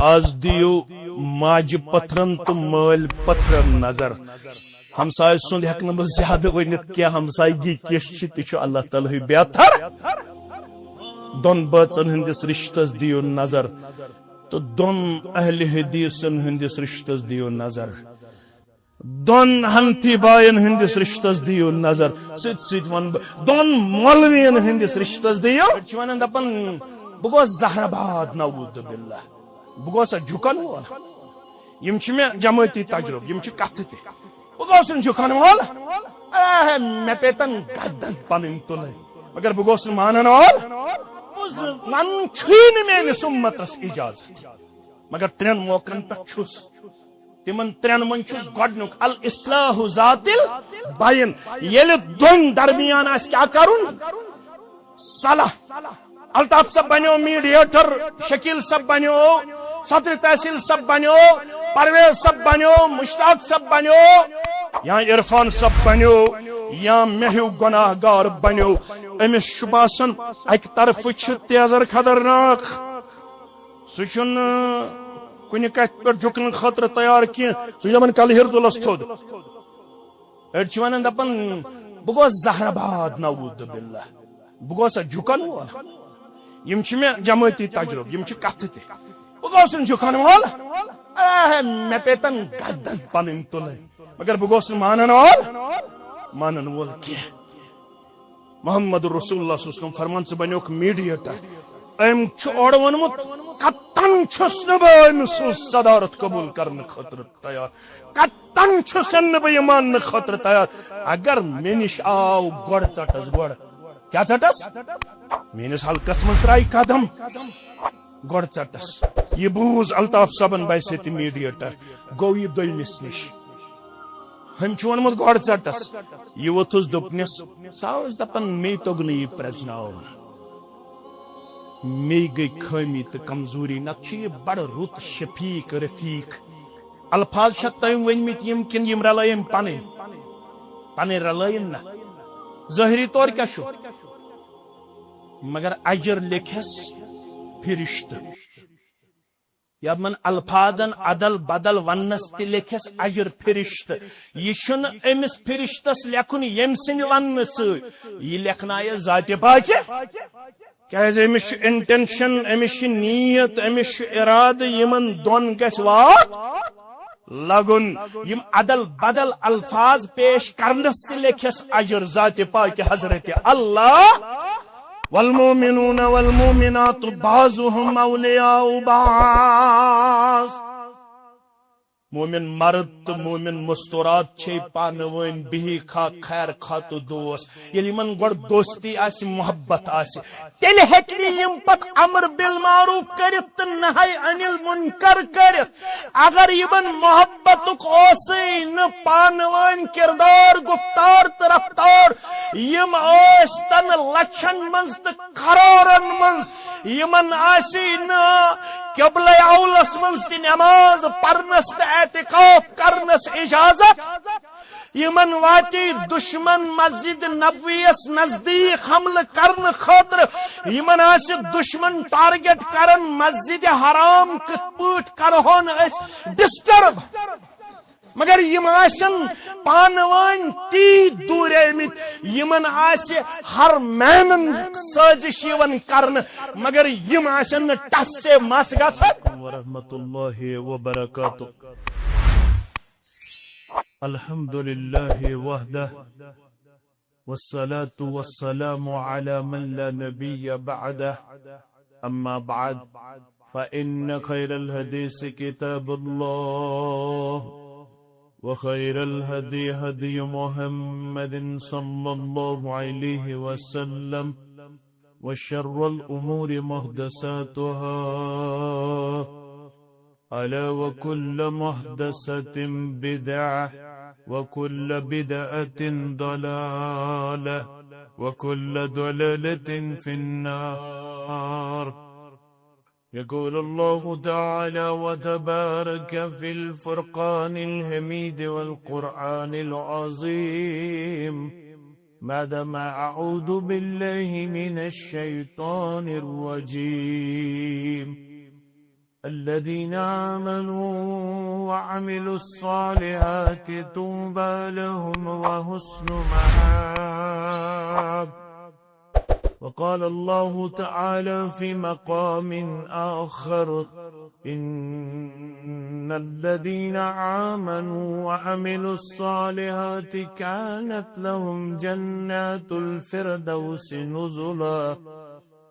آز دیو ماج پتھرن تو مل پتھرن نظر ہمسائے سند ہیک نہ زیادہ ونت کیا ہمسائیگی کس تہ اللہ تعالی بہتر دون بچن ہندس رشتس دیو نظر تو دون اہل حدیثن ہندس رشتس دیو نظر دون حنفی بائن ہندس رشتس دیو نظر ست ون دون مولوین ہندس رشتس دیو ونان دپن بہ گوس زہر آباد نعوذ باللہ بہ گوسا جھکن وول یم چھ مے جماعتی تجربہ یم چھ کتھ تہ بہ گوس جھکن وول مے پیتن گردن پنن تل مگر بہ گوس مانن وول من چھین میانس امتس اجازت مگر ترین موقعن پہ چھس تمن ترین من چھس گۄڈنیُک الاصلاح ذات البین ییٚلہِ دۄن درمیان آسہِ کیا کرُن صلح الطاف صاحب بنیو میڈیٹر شکیل صاحب بنیو صدر تحصیل صاحب بنیو پرویز صاحب بنیو مشتاق صاحب بنیو یا عرفان صاحب بنیو یا مہیو گناہ گار بنیو امس چھ باسان اکہ طرف چھ تیزر خطرناک سہ چھن کن کت پہ جھکن خاطر تیار کی سہ دپان کل ہر تلس تھود اڑ چھ ونان دپان بہ گوس زہر آباد نعوذ باللہ بہ گوسا جھکن وول یم چھ مے جماعتی تجربہ یم چھ کتھ تہ بہ گوس جھکن وول مے پیتن گردن پنن تل مگر بہ گوس مانن وول کی محمد رسول اللہ صلی اللہ علیہ وسلم فرمان ژٕ بنیوک میڈیٹر ام چھ اور ونمت کتن چھس نہ بہ امس صدارت قبول کرنے خاطر تیار کتن چھسن نہ بہ ماننے خاطر تیار اگر مے نش آو گوڑ ژٹس گوڑ کیا ژٹس میانس حلقس من ترائی قدم گوڑ ژٹس یہ بوز الطاف صاحبن بحثیت میڈیٹر گو یہ دلنس نش ہم چھ ونمت گوڑ ژٹس یہ ووتھس دوپنس ساوس دپان مے توگ نہ یہ پرزناون مے گئی خامی تو کمزوری نت یہ بڑ رت شفیق رفیق الفاظ چھ تم ونمت یم کن یم رلائم پن رلائم نا ظاہری طور کیا چھ مگر اجر لکھس فرشتہ یا من الفاظن عدل بدل ونس تہ لکھس اجر فرشتہ یہ چھن امس فرشتس لکھن یم سند ون سی یہ لکھنائے ذات پاک کیاز امس انٹینشن امس نیت امس ارادہ یمن دون گژھِ وات لگن یم عدل بدل الفاظ پیش کرنس تہ لکھس اجر ذات پاک حضرت اللہ والمؤمنون والمؤمنات بعضهم اولیاء بعض مومن مرد تو مومن مستورات چھ پانہ ون بہی کھا خیر کھا تو دوست یلی من گوڑ دوستی آسی محبت آسی تیل ہیکنی یم پت امر بالمعروف کرت تو نہی عن المنکر کرت اگر یمن محبتک اوسی نہ پانہ ون کردار گفتار تو رفتار یم اوستن لچھن منز تو کرورن منز یمن آسی نہ قبلہ اولس منز تی نماز پرنس تو اعتکاف کرنس اجازت یمن واتی دشمن مسجد نبویس نزدیک حمل کرن خاطر یمن آسی دشمن ٹارگٹ کرن مسجد حرام کت پوٹ کرہون اس ڈسٹرب مگر یم آسن پانوان تی دور آمت یمن آسی ہر مینن سازش یون کرن مگر یم آسن ٹس سے مس گژھن ورحمۃ اللہ وبرکاتہ الحمد للہ وحدہ والصلاة والسلام على من لا نبي بعده اما بعد فإن خير الحديث كتاب الله وخير الهدي هدي محمد صلى الله عليه وسلم وشر الأمور محدثاتها ألا وكل محدثة بدعة وكل بدعة ضلالة وكل ضلالة في النار يقول الله تعالى وتبارك في الفرقان الحميد والقرآن العظيم بعدما أعوذ بالله من الشيطان الرجيم الذين آمنوا وعملوا الصالحات طوبى لهم وحسن مآب. وقال الله تعالى في مقام آخر: إن الذين آمنوا وعملوا الصالحات كانت لهم جنات الفردوس نزلا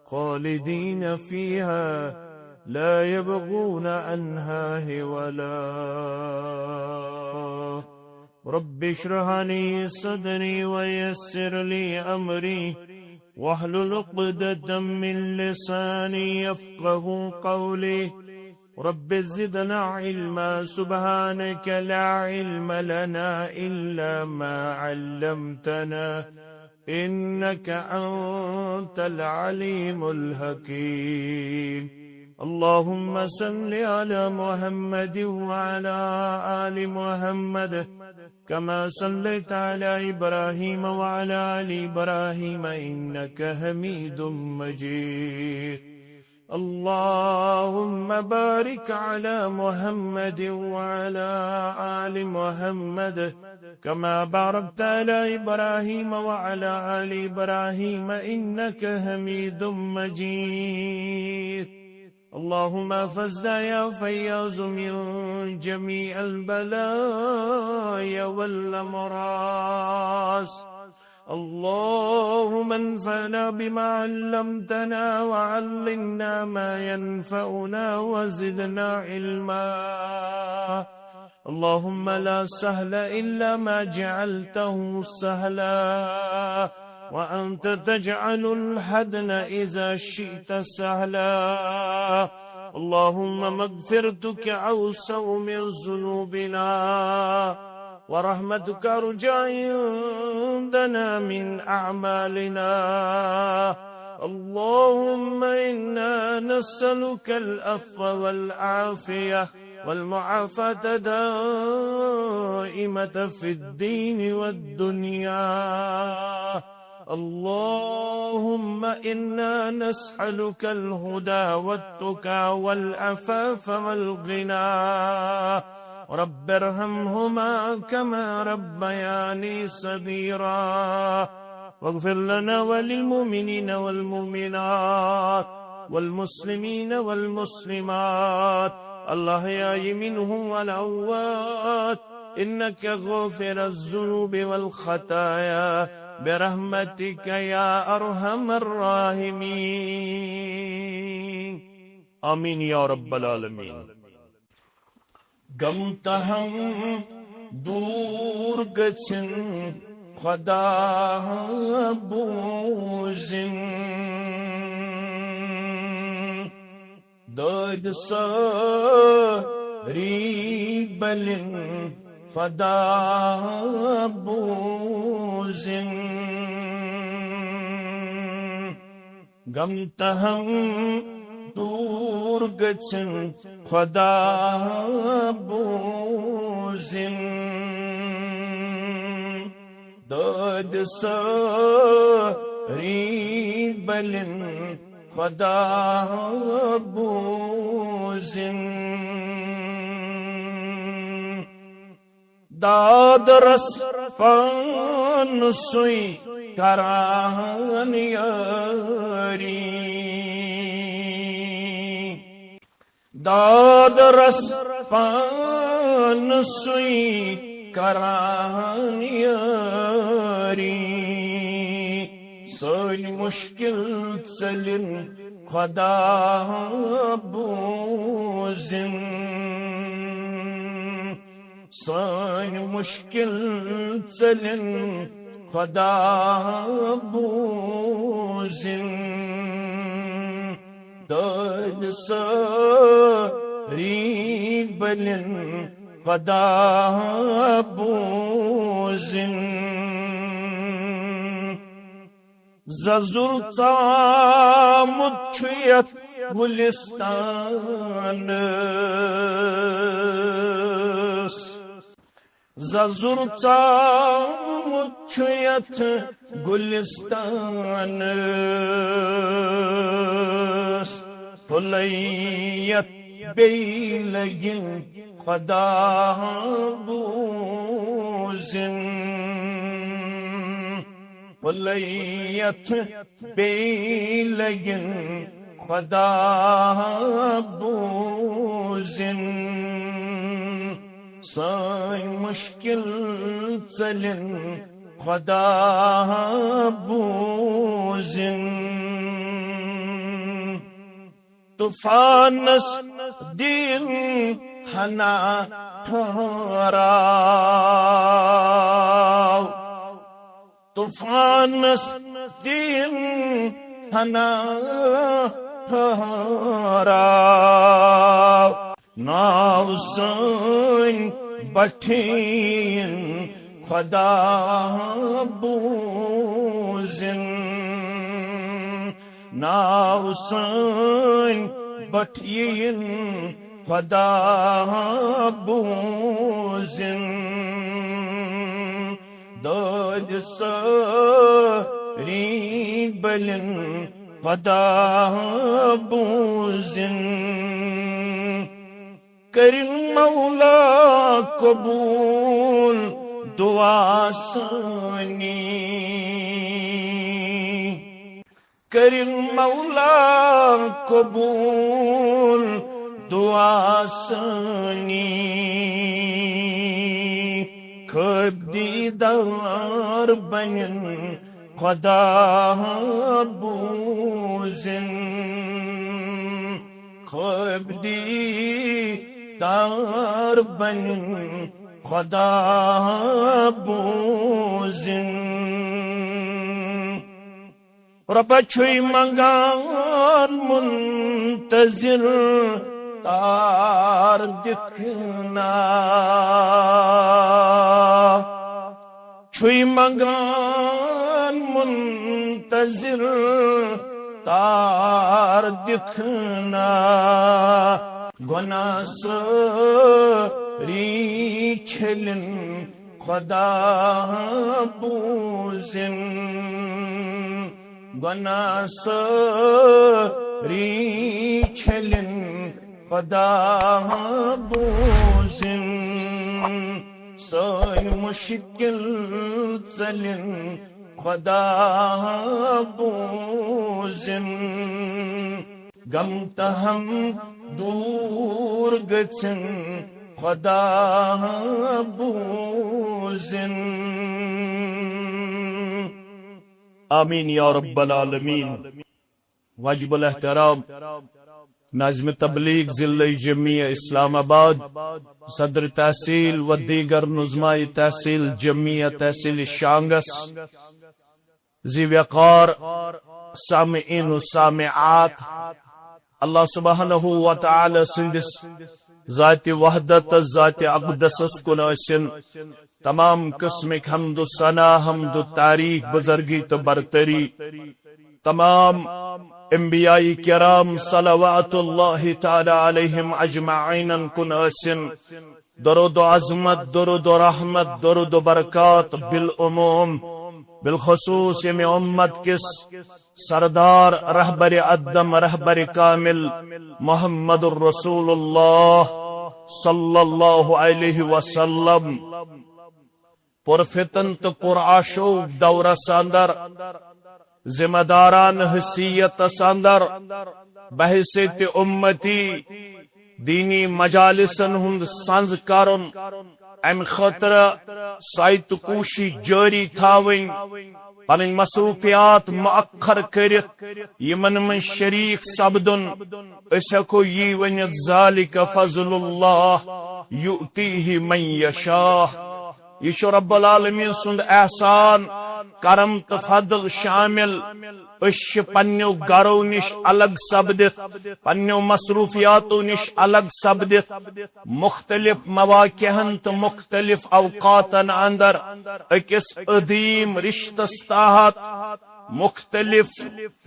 خالدين فيها لا يبغون عنها حولا. رب اشرح لي صدري ويسر لي أمري واحلل عقدة من لساني يفقه قولي. رب زدنا علما سبحانك لا علم لنا إلا ما علمتنا إنك أنت العليم الحكيم. اللهم صل على محمد وعلى آل محمد كما صليت على إبراهيم وعلى آل إبراهيم إنك حميد مجيد. اللهم بارك على محمد وعلى آل محمد كما باركت على إبراهيم وعلى آل إبراهيم إنك حميد مجيد. اللهم احفظنا يا فياض من جميع البلايا والأمراض. اللهم انفعنا بما علمتنا وعلمنا ما ينفعنا وزدنا علما. اللهم لا سهل إلا ما جعلته سهلا وأنت تجعل الحزن إذا شئت سهلا. اللهم مغفرتك أوسع من ذنوبنا ورحمتك أرجى عندنا من أعمالنا. اللهم إنا نسألك العفو والعافية والمعافاة دائمة في الدين والدنيا. اللهم إنا نسألك الهدى والتقى والعفاف والغنى. رب ارحمهما كما ربياني صغيرا. واغفر لنا وللمؤمنين والمؤمنات والمسلمين والمسلمات الأحياء منهم والأموات إنك غافر الذنوب والخطايا برحمتك يا أرحم الراحمين. آمین یا رب العالمین. غم تہم دور گژھن خدا بوزن داد ساری بلن خدا بوزن غم تہم دور گژھن خدا بوزن داد ساری بلن خدا بوزن داد رس پان سوی کران یاری داد رس پان سوی کران یاری سوی مشکل چلن خدا بوزن سوی مشکل چلن خدا بوزن داد ساری بلن خدا بوزن ززر ژامُت چھُ یتھ گُلِستانس ززر ژامُت چھُ یتھ گُلِستانس پھُلے یتھ بیٚیہِ لگن خدا بوزن ولیت بیٚیہِ لگن خدا بوزن سٲنۍ مشکل ژلن خدا بوزن طوفانس دِن ہنا ٹھہراو طوفانس دِن ہنا ٹھہراو ناو سٲنۍ بٹھین خدا بوزن ناو سٲنۍ بٹھین خدا بوزن دٲدِ سٲری بلن خدا بوزن کرن مولا قبول دعا سٲنی کرن مولا قبول دعا سٲنی خواب دیدار بنن خدا بوزن خواب دیدار بنن خدا بوزن رب چھوئی منگان منتظر تار دکھنا چھوئی منگان منتظر تار دکھنا گناہ ساری چھلن خدا بوزن گناہ ساری چھلن خدا بوزن سٲنۍ مشکل ژلن خدا بوزن غم تہٕ ہم دوٗر گژھن خدا بوزن آمین یا رب العالمین واجب الاحترام ناظم تبلیغ ضلع جمعیہ اسلام آباد صدر تحصیل و دیگر نظماء تحصیل جمعیہ تحصیل شانگس ذی وقار سامعین و سامعات اللہ سبحانہ و تعالی سندس ذات وحدت ذات اقدس کن ٲسِن تمام قسمک حمد و ثنا حمد و تعریف بزرگی تو برتری تمام انبیاء کرام صلوات اللہ تعالی علیہم اجمعین کن ٲسِن درود و عظمت درود و رحمت درود و برکات بالعموم بالخصوص یمی امت کس سردار رہبر ادم رہبر کامل محمد الرسول اللہ صلی اللہ علیہ وسلم پرفتن تو پرعاشو دور ساندر ذمہ داران حیثیت ساندر بحثیت امتی دینی مجالسن ہند سنز کرن ام خطر سائت کوشی جاری تھاوین پنن مصروفیات مؤخر کرت یمن من شریک سبدن اسکو یہ ونیت ذالک فضل اللہ یؤتیہ من یشاہ یہ رب العالمین سند احسان کرم تو فضل شامل اش پنیو گرو نش الگ سبدت پنیو مصروفیاتو نش الگ سبدت مختلف مواقعن تو مختلف اوقاتن اندر اکس عظیم رشتس تحت مختلف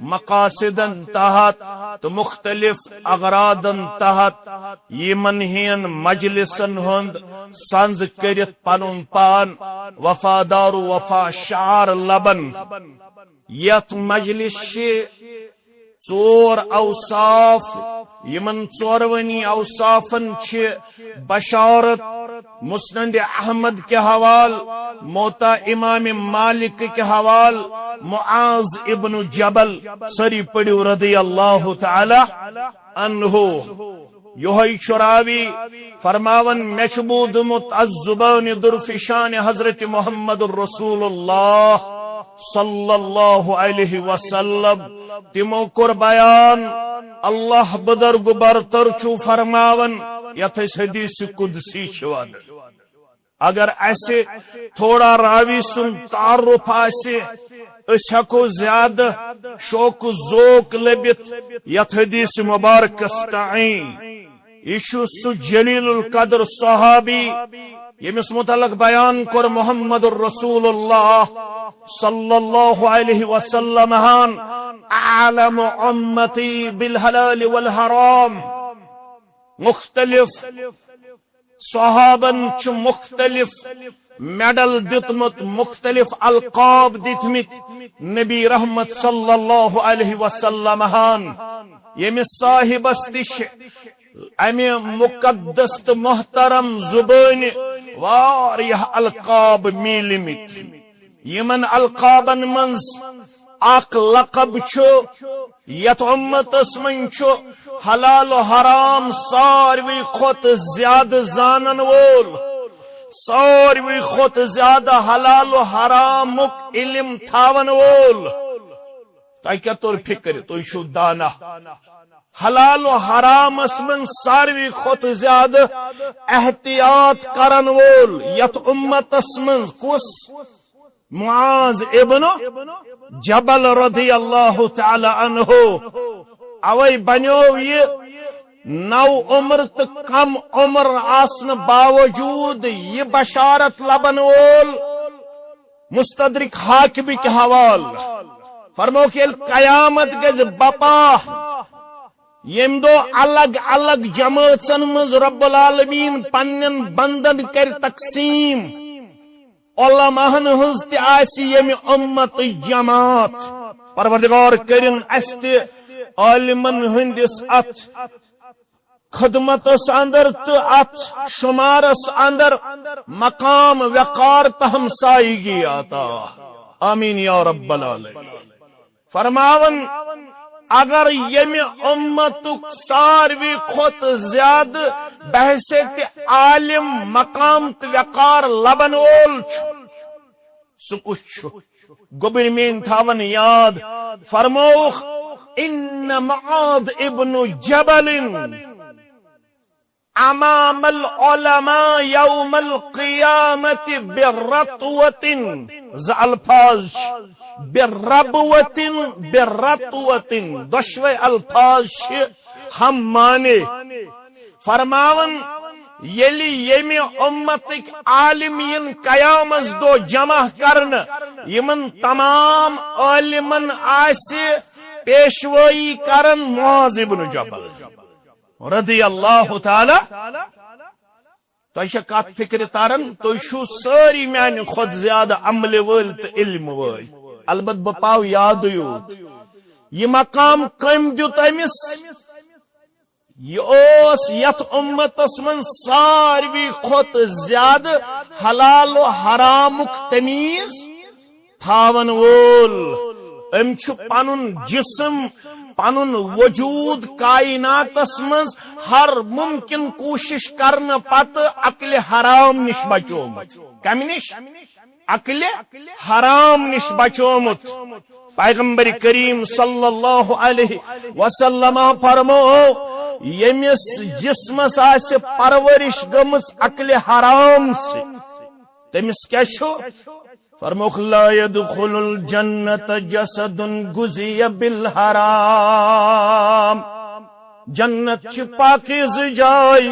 مقاصدن تحت تو مختلف اغراضن تحت یمن ہین مجلسن ہند سنز کرت پنن پان وفادار وفا شعار لبن یت مجلس ژور اوصاف یمن ژورونی اوصافن چھ بشارت مسند احمد کے حوال، موطا امام مالک کے حوال، معاذ ابن جبل سری پڑیو رضی اللہ تعالی عنہ یہی شراوی فرماون مشبودمت الزبان درفشان حضرت محمد الرسول اللہ صلی اللہ علیہ وسلم تمو کر بیان اللہ بدرگ برتر چو فرماون یت حدیث قدسی شوان اگر ایسے تھوڑا راوی سن تعارف آسے اس ہکو زیادہ شوق ذوق لبت یت حدیث مبارک استعین یشو سو جلیل القدر صحابی یمس متعلق بیان کر محمد الرسول اللہ صلی اللہ علیہ وسلم اعلم امتی بالحلال والحرام مختلف صحابن چھ مختلف میڈل دتمت مختلف القاب دتمت نبی رحمت صلی اللہ علیہ وسلم یمس صاحب استش امی مقدس محترم زبان واریہ القاب میلمت یمن القابن منز اق لقب چھو یت امتس من چھو حلال و حرام ساروی خود زیادہ زانن وول ساروی خود زیادہ حلال و حرامک علم تھاون وول تائی کیا طور فکر تو شو دانا حلال و حرام اسمن ساروی خود زیادہ احتیاط کرن وول یت امت اسمن کس معاذ ابن جبل رضی اللہ تعالی عنہ اوئی بنیو یہ نو عمر تو کم عمر آسن باوجود یہ بشارت لبن وول مستدرک حاکمی کے حوال فرمو کہ قیامت گز بپا یم دو الگ الگ جماعتن مز رب العالمین پنن بندن کر تقسیم علماءن ہنز تی آسی یمی امت جماعت پروردگار کرن است عالمن ہندس ات خدمتس اندر تو ات شمارس اندر مقام وقار تہم سائیگی آتا آمین یا رب العالمین فرماون اگر یمی امتک ساروی خود زیادہ بحثیت عالم مقام وقار لبن اول سکوچ گبر مین تھاون یاد فرموخ ان معاذ ابن جبل امام العلماء یوم القیامت برطوت الفاظ برطوت دشوے الفاظ ہم مانے فرماون یلی یمی امتک عالمین قیامت دو جمع کرن یمن تمام عالمن آسی پیشوائی کرن معاذ ابن جبل رضی اللہ تعالی تو ایشا کات فکر تارن تو شو ساری میان خود زیادہ عمل ول تو علم ول البت بپاو یاد یوت یہ مقام کم دیت امس یہ اوس یت امتس من ساروی خود زیادہ حلال و حرامک تمیز تھاون وول ام چھ پنن جسم پنن وجود کائناتس من ہر ممکن کوشش کرنے پتہ عقل حرام نش بچومت کم نش عقل حرام نش بچومت پیغمبر کریم صلی اللہ علیہ وسلم فرمو یمس جسمس آس پرورش گمس عقل حرام سے تمس کیا چھو فرموخ لا يدخل الجنت جسد گزی بالحرام جنت چھ پاکیز جائی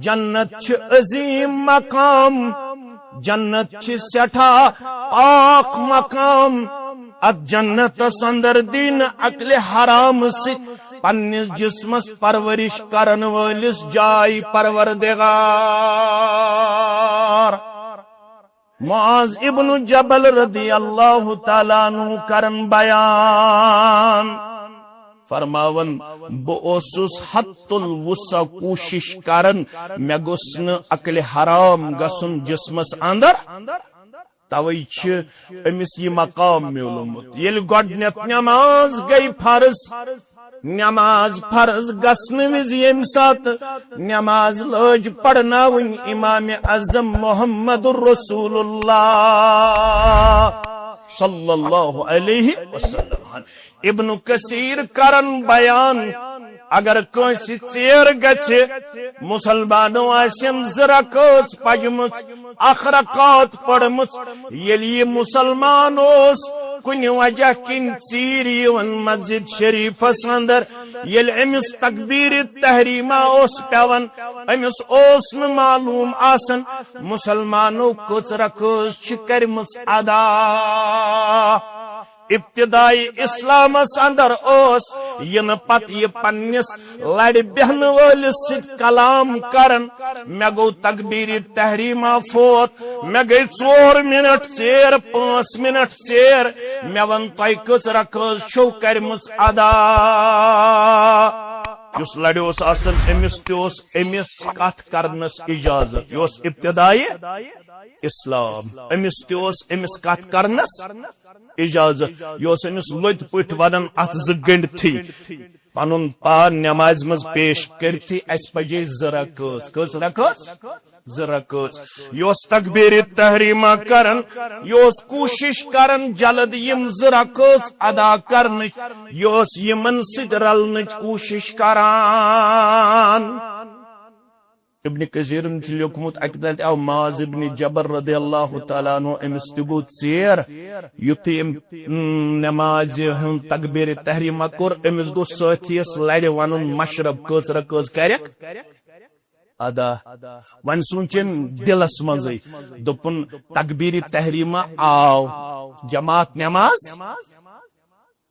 جنت چھ عظیم مقام جنت چھ سٹھا پاک مقام ات جنت سندر دین عقل حرام سے پنس جسمس پرورش کرن والس جائی پروردگار معاذ ابن جبل رضی اللہ تعالیٰ عنہ کرن بیان فرماون بوسس حت الوسع کوشش کرن مے گوس ن عقل حرام گسن جسمس اندر توئی امس یہ مقام میولمت یل گڈنیت نماز گئی فرض نماز فرض گسن وز یم سات نماز لج پڑھناون امام اعظم محمد رسول اللہ صلی اللہ علیہ وسلم ابن کثیر کرن بیان اگر کنسی چیر گچے مسلمانوں آسن زرکوز پجمت اخرقات پڑمت یلی مسلمان اوس کن وجہ کن چیر یون مسجد شریف اندر یل امس تکبیر تحریمہ اوس پیون امس اوس ن معلوم آسن مسلمانوں کچ رکوز چکرمت ادا ابتدائی اسلام اندر اوس ین پت یہ پنس لڑ بہن ولس ست کلام کرن مے گو تکبیر تحریمہ فوت مے گئی 4 منٹ ژیر 5 منٹ ژیر مے ون تہ کس رکھز چھو کرمز ادا اس لڑیوس آسن امس تیوس امس کت کرنس اجازت یوس ابتدائی اسلام امس تیوس امس کت کرنس اجازت یوس امس لت پٹ ونن ات ز گنڈتھی پنن پان نماز مز پیش کرتی اس پجے زرکس کس رکس زرکس یوس تکبیر تحریمہ کرن یوس کوشش کرن جلد یم زرکس ادا کرن یوس یمن سد رلنچ کوشش کران ابن کثیر لکھمت اک دل او معاذ ابن جبر رضی اللہ تعالیٰ عنہ امس تگو ژیر یتھی نماز ہن تکبیر تحریمہ کور امس گو ساتھیس لڑ ونن مشرب کچر کز کرک ادا ون سوچن دلس مزے دپن تکبیر تحریمہ آو جماعت نماز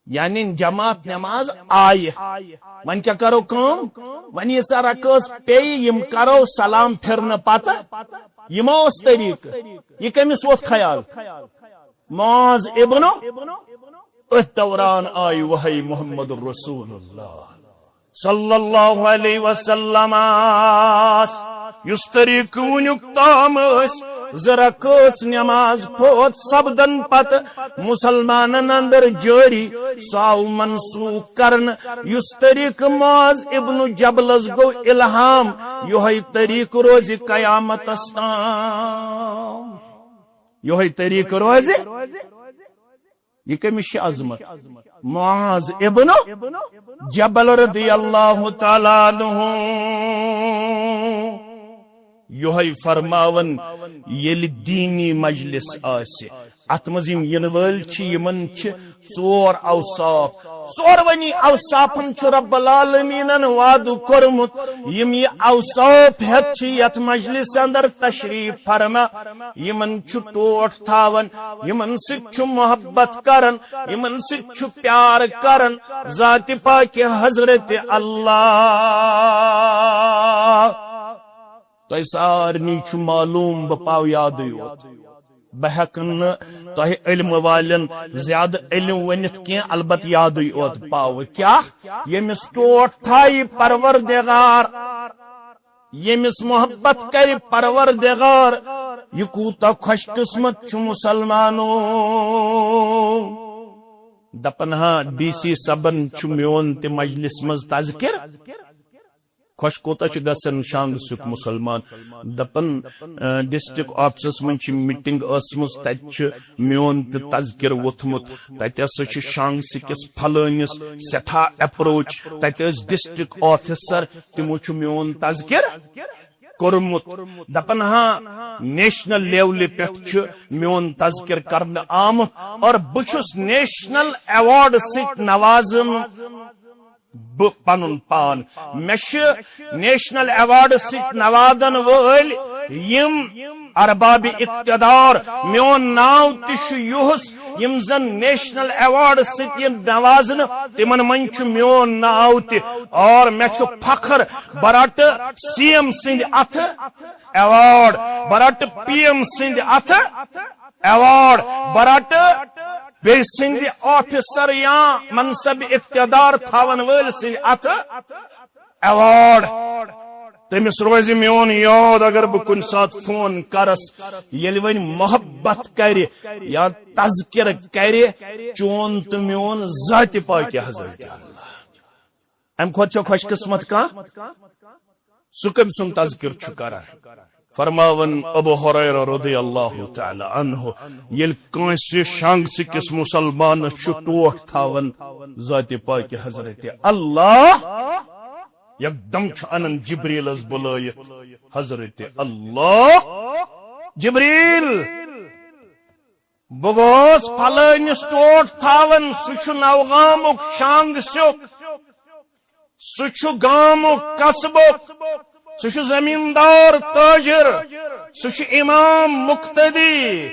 یعنی جماعت نماز آئی ون کیا کرو کام ون یہ رکس پی یم کرو سلام پھرن پتہ یمو اس طریق یہ کمس ووت خیال معاذ ابن اس دوران آئی وحی محمد رسول اللہ صلی اللہ علیہ وسلم یس طریق ونیک تام زرکس نماز پوت سبدن پت مسلمانن اندر جاری ساو منسوخ کرن یس طریق معاذ ابن جبلس گو الہام یہی طریق روز قیامت استان یہی طریق روز یہ کمش عظمت معاذ ابن جبل رضی اللہ تعالیٰ عنہ یہی فرماون یل دینی مجلس آسی ات مزیم ینول یمن 4 اوصاف 4 ونی اوصافن رب العالمینن وعد کورمت یم یہ اوصاف ہت یت مجلس اندر تشریف فرما یمن ٹوٹ تھاون یمن ست محبت کرن یمن ست پیار کرن ذات پاک حضرت اللہ تو سارنی معلوم بپاو یاد یوت بہکن تو علم والن زیادہ علم ونت کی البت یاد یوت پاو کیا یمس ٹوٹ تھائی پروردگار یمس محبت کر پروردگار یہ کوتا خوش قسمت چھ مسلمانوں دپن ہاں ڈی سی صبن چھ میون تے مجلس مز تذکر خوش کوتا چھ گسن شانگ سک مسلمان دپن ڈسٹرک آفسس من چھ میٹنگ اسمس تت چھ میون تے تذکر وتھمت تت اس چھ شانگ سکس پھلانس سٹھا اپروچ تت اس ڈسٹرک آفیسر تمو چھ میون تذکر کورمت دپن ہاں نیشنل لیول پہ میون تذکر کرنے آمت اور بچس نیشنل ایوارڈ ست نوازم پن پان مش نیشنل ایوارڈ ست نوادن ول یم ارباب اقتدار میون ناو تش یوہس یم زن نیشنل ایوارڈ ست نوازن تمن من چھ میون ناو ت اور مے چھ فخر برٹ سی ایم سند اتھ ایوارڈ برٹ پی ایم سند اتھ ایوارڈ برٹ بے سند آفیسر یا منصب اقتدار تھاون ول سند ات ایوارڈ تمس روز میون یاد اگر بہ کن سات فون کرس یل ون محبت کر یا تذکر کر چون تو میون ذات پاک حضرت اللہ ام کھت خوش قسمت کا سکم سن تذکر چھ کران فرماون ابو ہریرہ رضی اللہ تعالی عنہ یل کانسی شانگ سکس مسلمان ٹوٹ تھاون ذات پاک حضرت اللہ یکدم انن جبریل از بلائت حضرت اللہ جبریل بگوس پھلانس ٹوٹ تھاون سہ نوگامک شانگ سیوک سہ گامک قصبک سہ زمیندار تاجر سہ امام مقتدی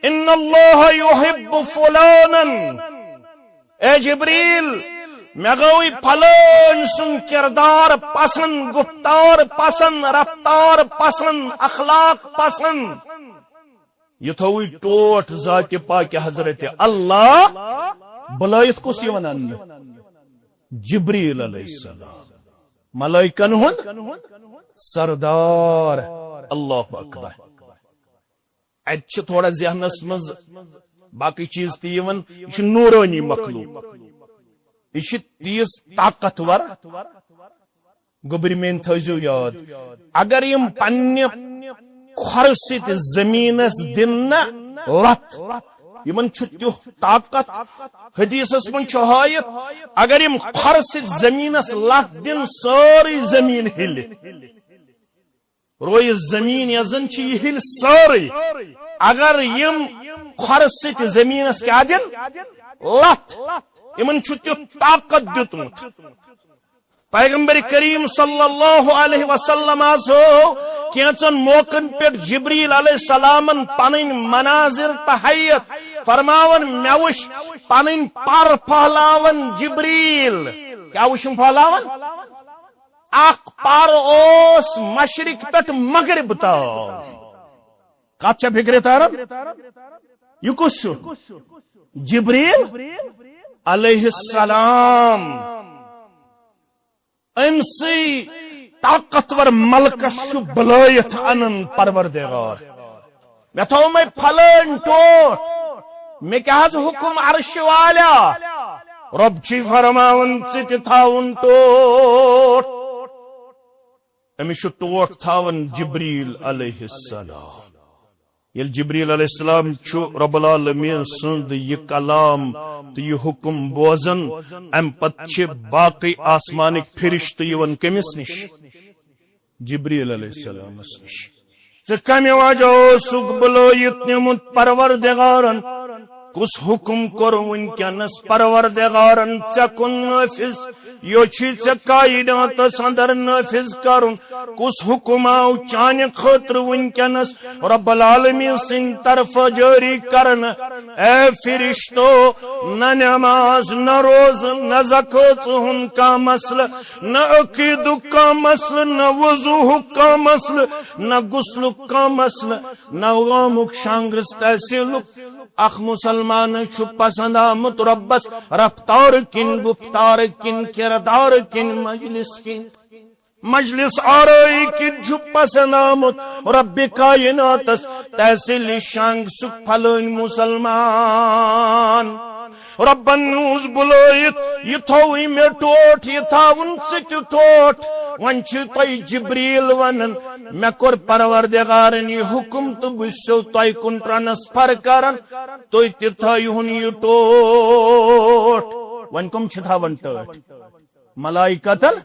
ان اللہ یحب فلانا اے جبریل میں گوئی پھلان سن کردار پسند گفتار پسند رفتار پسند اخلاق پسند یہ تھوئی ٹوٹ ذات پاک حضرت اللہ بلائت کس ونان جبریل علیہ السلام ملائکن ہند سردار اللہ اکبر ات تھوڑا ذہنس مز باقی چیز تیون یہ نورانی مخلوق یہ تیز طاقتور گوبر مین تھو یاد اگر یم پنہ کھر ست زمینس دن لت یمن تیو طاقت حدیثس من ہائت اگر یم کھر ست زمینس لت دن ساری زمین ہل روی زمین یزن یہ ہل ساری اگر یم کھر ست زمینس کیا دن لت یمن تیو طاقت دیتمت پیغمبر کریم صلی اللہ علیہ وسلم آسو کینچن موقن پیٹ جبریل علیہ السلام پنن مناظر تحیت فرماون میوش پنن پر پھلاون جبریل کیا وشن پھلاون اخ پر اوس مشرق پیٹ مغرب تا کات چھ فکر تارم یہ کس جبریل علیہ السلام امسی طاقتور ملکس بلائت انن پروردگار میں تھو میں پھلن ٹوٹ میں کیا حکم عرش والا رب چی فرماون ست تھاون ٹوٹ امیش ٹوٹ تھاون جبریل علیہ السلام یل جبریل علیہ السلام چھو رب العالمین سند یہ کلام تو یہ حکم بوزن ام پتچ باقی آسمانک فرشت یون کمس نش جبریل علیہ السلام نش کمی وجہ سک بلائت نمت پروردگارن کس حکم کر ونکس پروردگارن ژکن نافذ یہ کائنات اندر نافذ کرن کس حکم آو چانہ خاطر ونکس رب العالمین سن طرف جاری کرن اے فرشتو نہ نماز نہ روز نہ زکات ہن کا مسئلہ نہ عقید کا مسئلہ نہ وضو کا مسئلہ نہ غسل کا مسئلہ نہ غامک شانگرس تحصیلک اخ مسلمان چھ پسند آمت ربس رفتار کن گفتار کن کردار کن مجلس کن مجلس آرائی کن چھ پسند آمت رب کائناتس تحصیل شانگ سک پھلن مسلمان ربن نوز بلائت یہ تھوئی میں ٹوٹ یہ تھاون ست ٹوٹ ون تھی جبریل ونن میں کور پروردگارن یہ حکم تو بسو تھی کن ٹرانسفر کرن تو تھایون یہ ٹوٹ ون کم تھاون ٹوٹ ملائکتن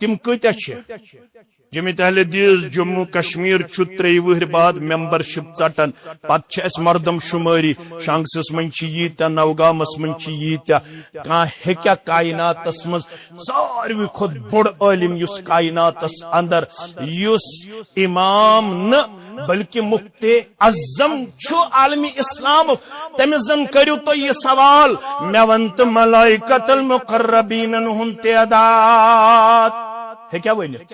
تم کتیا جمعیت اہل حدیث جموں کشمیر ترے وہر بعد ممبرشپ ژٹان پتہ اس مردم شماری شانگسس من ییتیا نوگامس من ییتیا کان ہیکیا کائناتس مز ساروی کھت بڑ عالم یس کائناتس اندر یس امام نہ بلکہ مفتی اعظم چھو عالمی اسلام تمس زن کریو تو یہ سوال میں ونت ملائکۃ المقربین ہن تعداد ہے کیا ونت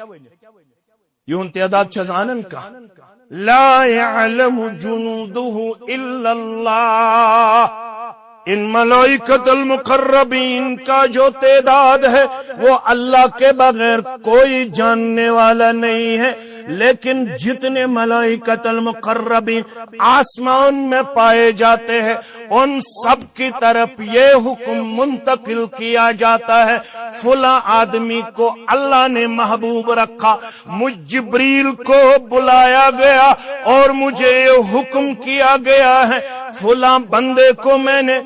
یہن تعداد چھزانن کا لا يعلم جنوده الا اللہ ان ملائکۃ المقربین کا جو تعداد ہے وہ اللہ کے بغیر کوئی جاننے والا نہیں ہے، لیکن جتنے ملائکۃ المقربین آسمان میں پائے جاتے ہیں ان سب کی طرف یہ حکم منتقل کیا جاتا ہے، فلاں آدمی کو اللہ نے محبوب رکھا، مجھ جبریل کو بلایا گیا اور مجھے یہ حکم کیا گیا ہے فلاں بندے کو میں نے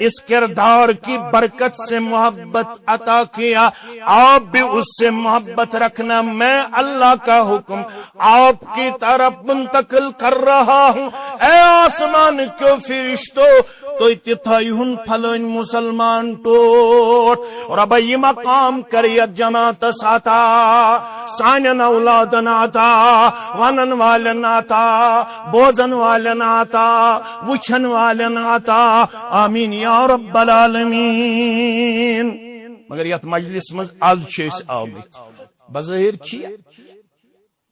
اس کردار کی برکت سے محبت عطا کیا، آپ بھی اس سے محبت رکھنا، میں اللہ کا حکم آپ کی طرف منتقل کر رہا ہوں۔ اے آسمان کے فرشتو تو اتتھائیہن پھلن مسلمان ٹوٹ رب یہ مقام کریت جماعت ساتا، سانن اولادن آتا، ونن والن آتا، بوزن والن آتا، وچھن والن آتا، آمین یا رب العالمین۔ مگر یت مجلس مز آز چھس آمت بظاہر چھ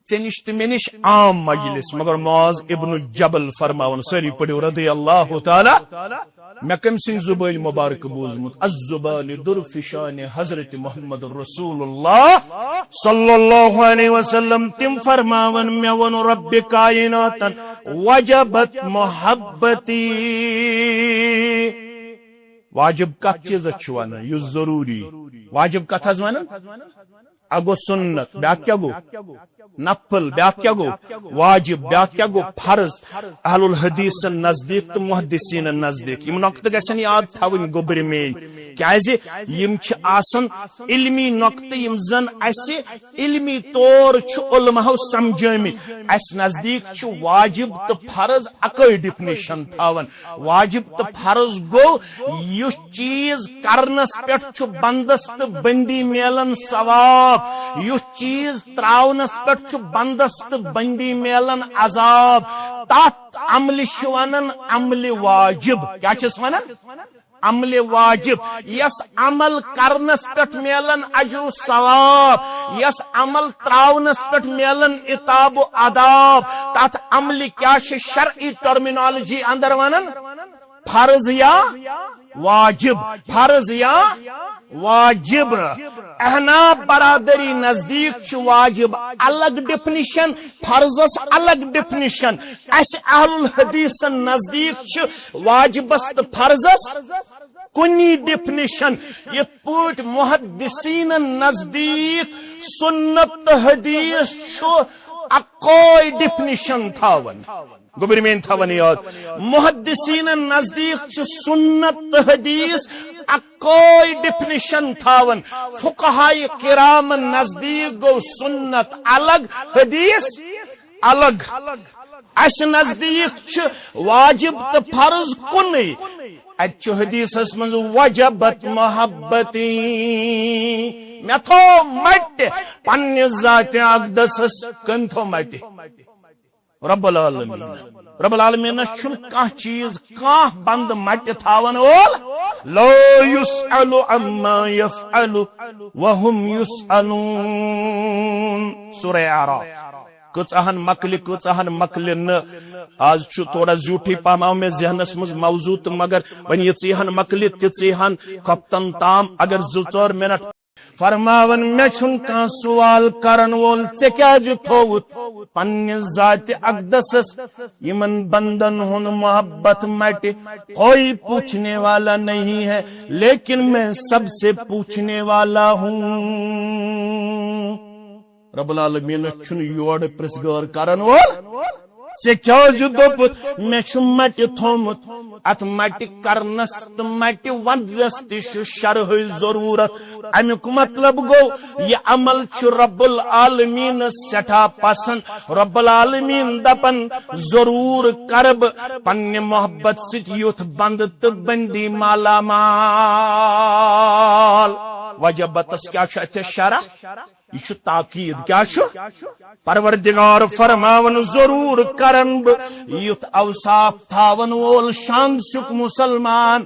ژنش تو مے نش عام مجلس، مگر معاذ ابن جبل فرماون سری پڑھو رضی اللہ تعالی، میں کم سن زبان مبارک بوزمت الزبان درفشان حضرت محمد رسول اللہ صلی اللہ علیہ وسلم، تم فرماون میں ون رب کائناتن وجبت محبتی، واجب کت چیز ون یہ ضروری، واجب کت حض ون اگو سنت، بیاکھ کیا گو نفل، بیاکھ کیا گو واجب، بیاکھ کیا گو فرض، اہل الحدیث نزدیک تو محدثین نزدیک یم نقطہ گژھن یاد تھاون گوبر میں کیازِ یم چھ آسن علمی نقطہ یم زن اسہ علمی طور چھ علماء سمجھمت، اس نزدیک چھ واجب تو فرض اکے ڈیفینیشن تھاون، واجب تو فرض گو یس چیز کرنس پٹھ چھ بندس تو بندی میلن ثواب، یس چیز تراونس پٹھ چھ بندس تو بندی میلن عذاب، تات عمل ونن عمل واجب، کیا چھس ونن عمل واجب، یس عمل کرنس پٹھ میلن اجر و ثواب، یس عمل تراونس پٹھ میلن عتاب و عذاب، تات عمل کیا چھ شرعی ٹرمینالوجی اندر ونن فرض یا واجب، فرض یا واجب۔ احناف برادری نزدیک چھ واجب الگ ڈیفینیشن، فرضس الگ ڈیفینیشن، اس اہل الحدیث نزدیک چھ واجبس تو فرضس کنی ڈیفینیشن، یہ پوٹ محدثین نزدیک سنت حدیث چھ اکوئی ڈیفینیشن تھاون، گوبر میں تھاون یاد، محدثین نزدیک چھ سنت حدیث اکوئی ڈیفینیشن تھاون، فقہائی کرام نزدیک گو سنت الگ حدیث الگ، اس نزدیک چھ واجب تو فرض کنی، اتھ حدیث من وجبت محبتی، میں تھو مٹ پنہ ذات اقدس کن تھو مٹ رب العالمین، رب العالمین چھن کان چیز کان بند مٹ تھاون اول، لا يسأل عما يفعل وهم يسألون، سورہ اعراف۔ کچہن مکل نہ آج چھ تھوڑا زیوٹھی پہم آو میں ذہنس مز موضوع تو مگر ون یہ ژیہن مکل تیہن کپتن تام اگر 2-4 منٹ فرماون میں چھن کان سوال کرن وول ژے کیا جو تھوت پنہ ذات اقدسس یمن بندن ہن محبت مٹ، کوئی پوچھنے والا نہیں ہے لیکن میں سب سے پوچھنے والا ہوں۔ رب العالمین چھن یور پرسگار کرن وول ژے کیا جو دوپت میں چھ مٹ تھومت، ات مٹ کرنس تو مٹ ونس تہ شرح ضرورت، امیک مطلب گو یہ عمل چھ رب العالمین سٹھا پسند، رب العالمین دپن ضرور کرب پنہ محبت ست یوت بند تو بندی مالا مال۔ وجبتس کیا چھ اتھ شرح، یہ تاکید کیا پروردگار فرماون ضرور کرن یوت اوصاف تھاون وول شانسک مسلمان،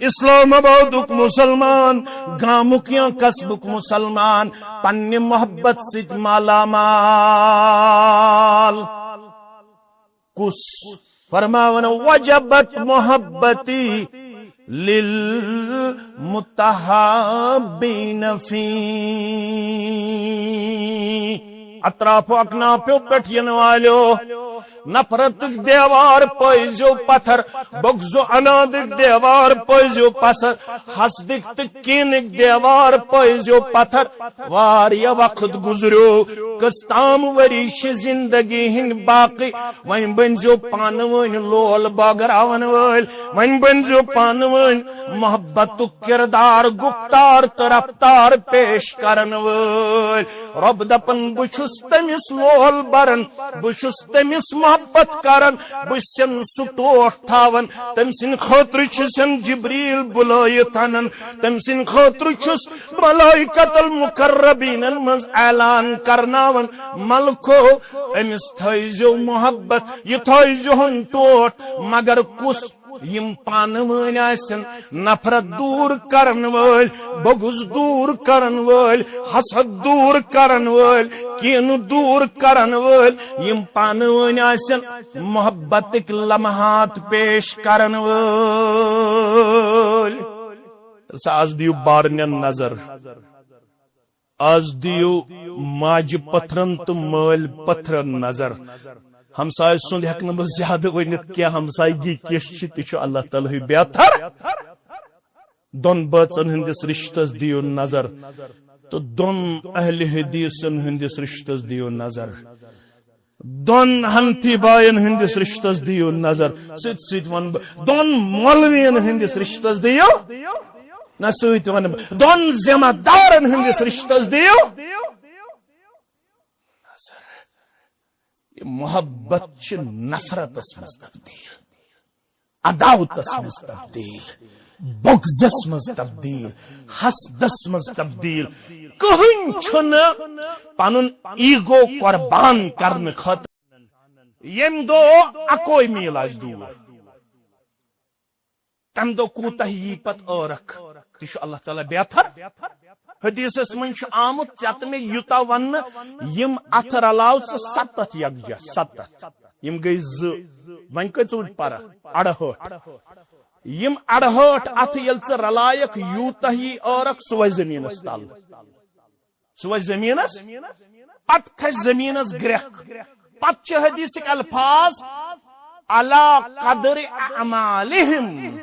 اسلام آبادک مسلمان، گامک یا قصبک مسلمان پنہ محبت ست مالا مال۔ کس فرماون وجبت محبتی للمتحابین فی اطراف و اکنافیو پیٹھ ین والو نفرتک دیوار پائزو پتھر بغضو عنادک دیوار پائزو پتھر حسدک تکینک دیوار پائزو پتھر واریا وقت گزرو کستام وریش زندگی ہن باقی وین بنزو پانوین لول باگراون ویل وین بنزو پانوین محبت کردار گفتار ترفتار پیش کرن ویل رب دپن بچھس تمس لول برن بچھس تمس محبت کرن بسن سٹوٹ تھاون تم سن خاطر چھسن جبریل بلائت انن تم سن خاطر چھس ملائکۃ المقربین المز اعلان کرناون ملکو امس تھائزو محبت یہ تھائزو ہن ٹوٹ مگر کس یم پانوین آسن نفرت دور کرن وال بغض دور کرن وال حسد دور کرن وال کین دور کرن وال یم پانوین آسن محبتک لمحات پیش کرن وال آز دیو بارنین نظر آز دیو ماج پتھرن تو مال پتھرن نظر ہمسائے سند ہیک نہ زیادہ ونت کیا ہمسائیگی کس تہ اللہ تعالی بہتر دون بچن ہندس رشتس دیو نظر تو دون اہل حدیثن ہندس رشتس دیو نظر دون حنفی بائن ہندس رشتس دیو نظر ست ست ون دون مولوین ہندس رشتس دیو نہ ست ون دون ذمہ دارن ہندس رشتس دیو محبت چھ نفرتس مز تبدیل عداوتس مز تبدیل بغضس مز تبدیل حسدس مز تبدیل کہن چھن پنن ایگو قربان کرن خاطر یم دو اکوئی میل آج دور تم دو کوتہ یہ پت عورق تیش اللہ تعالی بہتر حدیثس من آمت ژت میں یوتا ون یم ات رلاو ستت یکجا ستت یم گئی ون کت پر اڑہٹ یم اڑہٹ ات یل ژ رلائک یوتا ہی عورق سو زمینس تل سو زمینس پت کھس زمینس گرک پت چھ حدیثک الفاظ علی قدر اعمالہم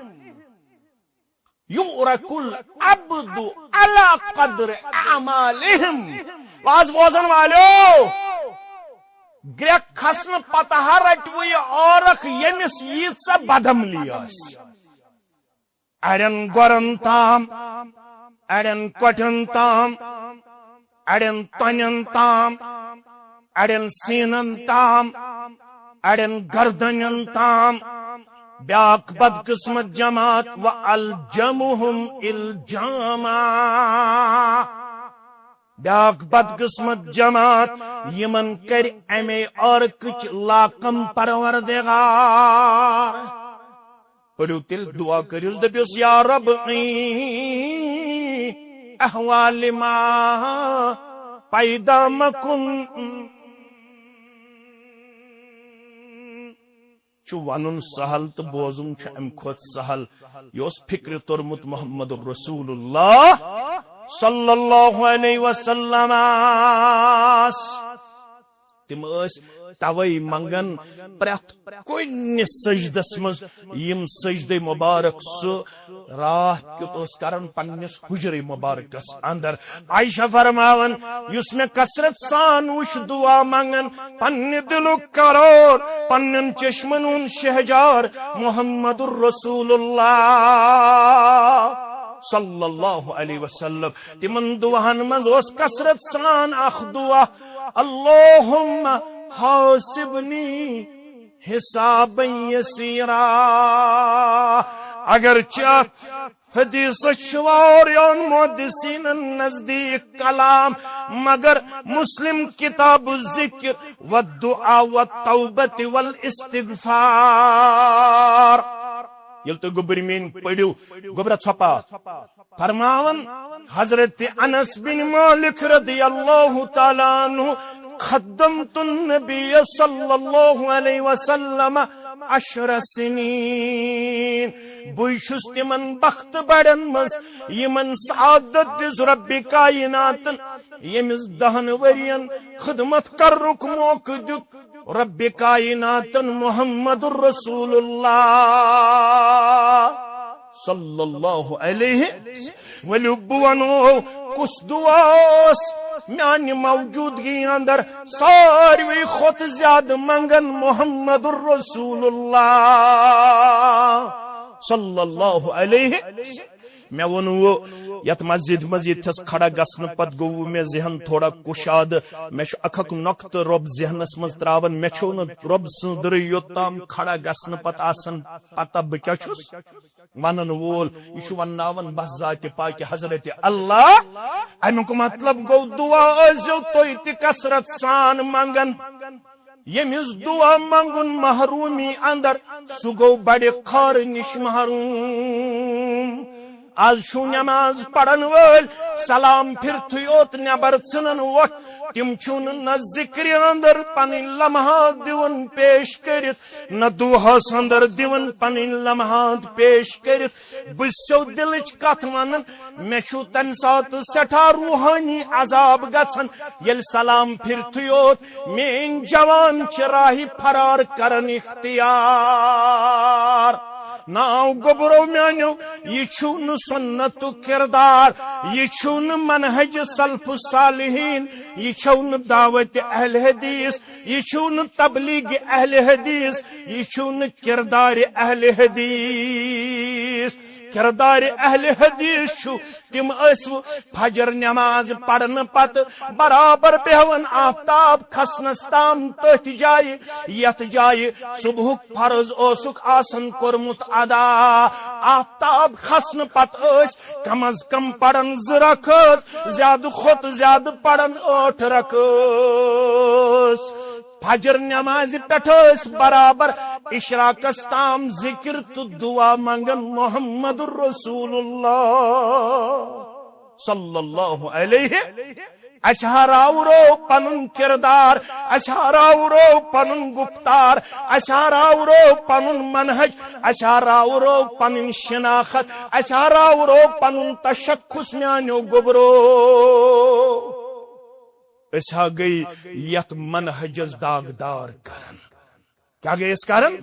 یورک العبد علی قدر اعمالہم واز بوزن والو گرک کھسن پتہ رٹوی عورق یمس ییژ بدعملی آس اڑین گورن تام اڑین کٹن تام اڑین تنین تام اڑین سینن تام اڑین گردنین تام بیاک بدقسمت جماعت وَأَلْجَمُهُمْ إِلْجَامًا بیاک بدقسمت جماعت یمن کر امی عورکچ لاکم پروردگار پڑھو تل دعا کریوز دبیوس یا رب احوال ما پیدا مکن چو ونن سہل تو بوزن چھ ام کھوت سہل یوس فکر ترمت محمد رسول اللہ صلی اللہ علیہ وسلم تم اس توئی منگن پرت کن سجدس مز یم سجد مبارک سو رات کیت اس کرن پنس حجر مبارکس اندر عائشہ فرماون یس میں کثرت سان وش دعا منگن پن دلک قرار پنن چشمن شہجار محمد الرسول اللہ صلی اللہ علیہ وسلم تمن دعاہن من اس کثرت سان اخ دعا اللہم حاسبنی حسابا یسیرا اگر چاہت حدیث شواریان محدثین نزدیک کلام مگر مسلم کتاب الذکر والدعا والتوبت والاستغفار یل تو گبر مین پڑھو گبرہ چھپا فرماون حضرت انس بن مالک رضی اللہ تعالیٰ عنہ خدمت النبی صلی اللہ علیہ وسلم 10 سنین بوشس تمن بخت بڑن مز یمن سعادت دس رب کائنات یمس 10 ورین خدمت کرنک موقع دیت رب کائنات محمد رسول اللہ صلی اللہ علیہ ولبونو کس دعاس میانی موجودگی اندر ساروی خود زیاد منگن محمد الرسول اللہ صلی اللہ علیہ میں ونو یت مزید تھس کھڑا گسن پت گو میں ذہن تھوڑا کشاد میں اکھک نقط رب ذہنس مز تراون میں چھو رب سندر یوتام کھڑا گسن پت آسن پتہ بہ کیا چھس ونن وول یہ وناون بس ذات پاک حضرت اللہ امیک مطلب گو دعا ازو توی تہ کثرت سان منگن یمس دعا منگن محرومی اندر سہ گو بڑ خار نش محروم آج شو نماز پڑھن ول سلام پھرتھے یوت نبر ژھنن ووٹ تم چھن نہ ذکر اندر پن لمحات دیون پیش کرت نہ دعاس اندر دیون پن لمحات پیش کرت بسو دلچ کت ونن مے چھو تن سات سٹھا روحانی عذاب گژھن یل سلام پھرتھے یوت مین جوان چھ راہ فرار کرن اختیار ناو گبرو میانو یہ چھون سنت کردار یہ چھون منہج سلف صالحین یہ چھون دعوت اہل حدیث یہ چھون تبلیغ اہل حدیث یہ چھون کردار اہل حدیث کردار اہل حدیث چھو تم اسو فجر نماز پڑھن پت برابر بہون آفتاب کھسنس تام تت جائے یت جائے صبح فرض اوسک آسن کورمت ادا آفتاب کھسن پت اس کم از کم پڑھن 2 رکعت زیادہ کھت زیادہ پڑھن 8 رکعت فجر نماز پٹھس برابر اشراقس تام ذکر تو دعا منگن محمد الرسول اللہ صلی اللہ علیہ اشہراورو پنن کردار اشہراورو پنن گفتار اشہراورو پنن منہج اشہراورو پنن شناخت اشہراورو پنن تشخص میانو گبرو اسا گئی یت منہجز داغدار کرن کیا گئی اس کرن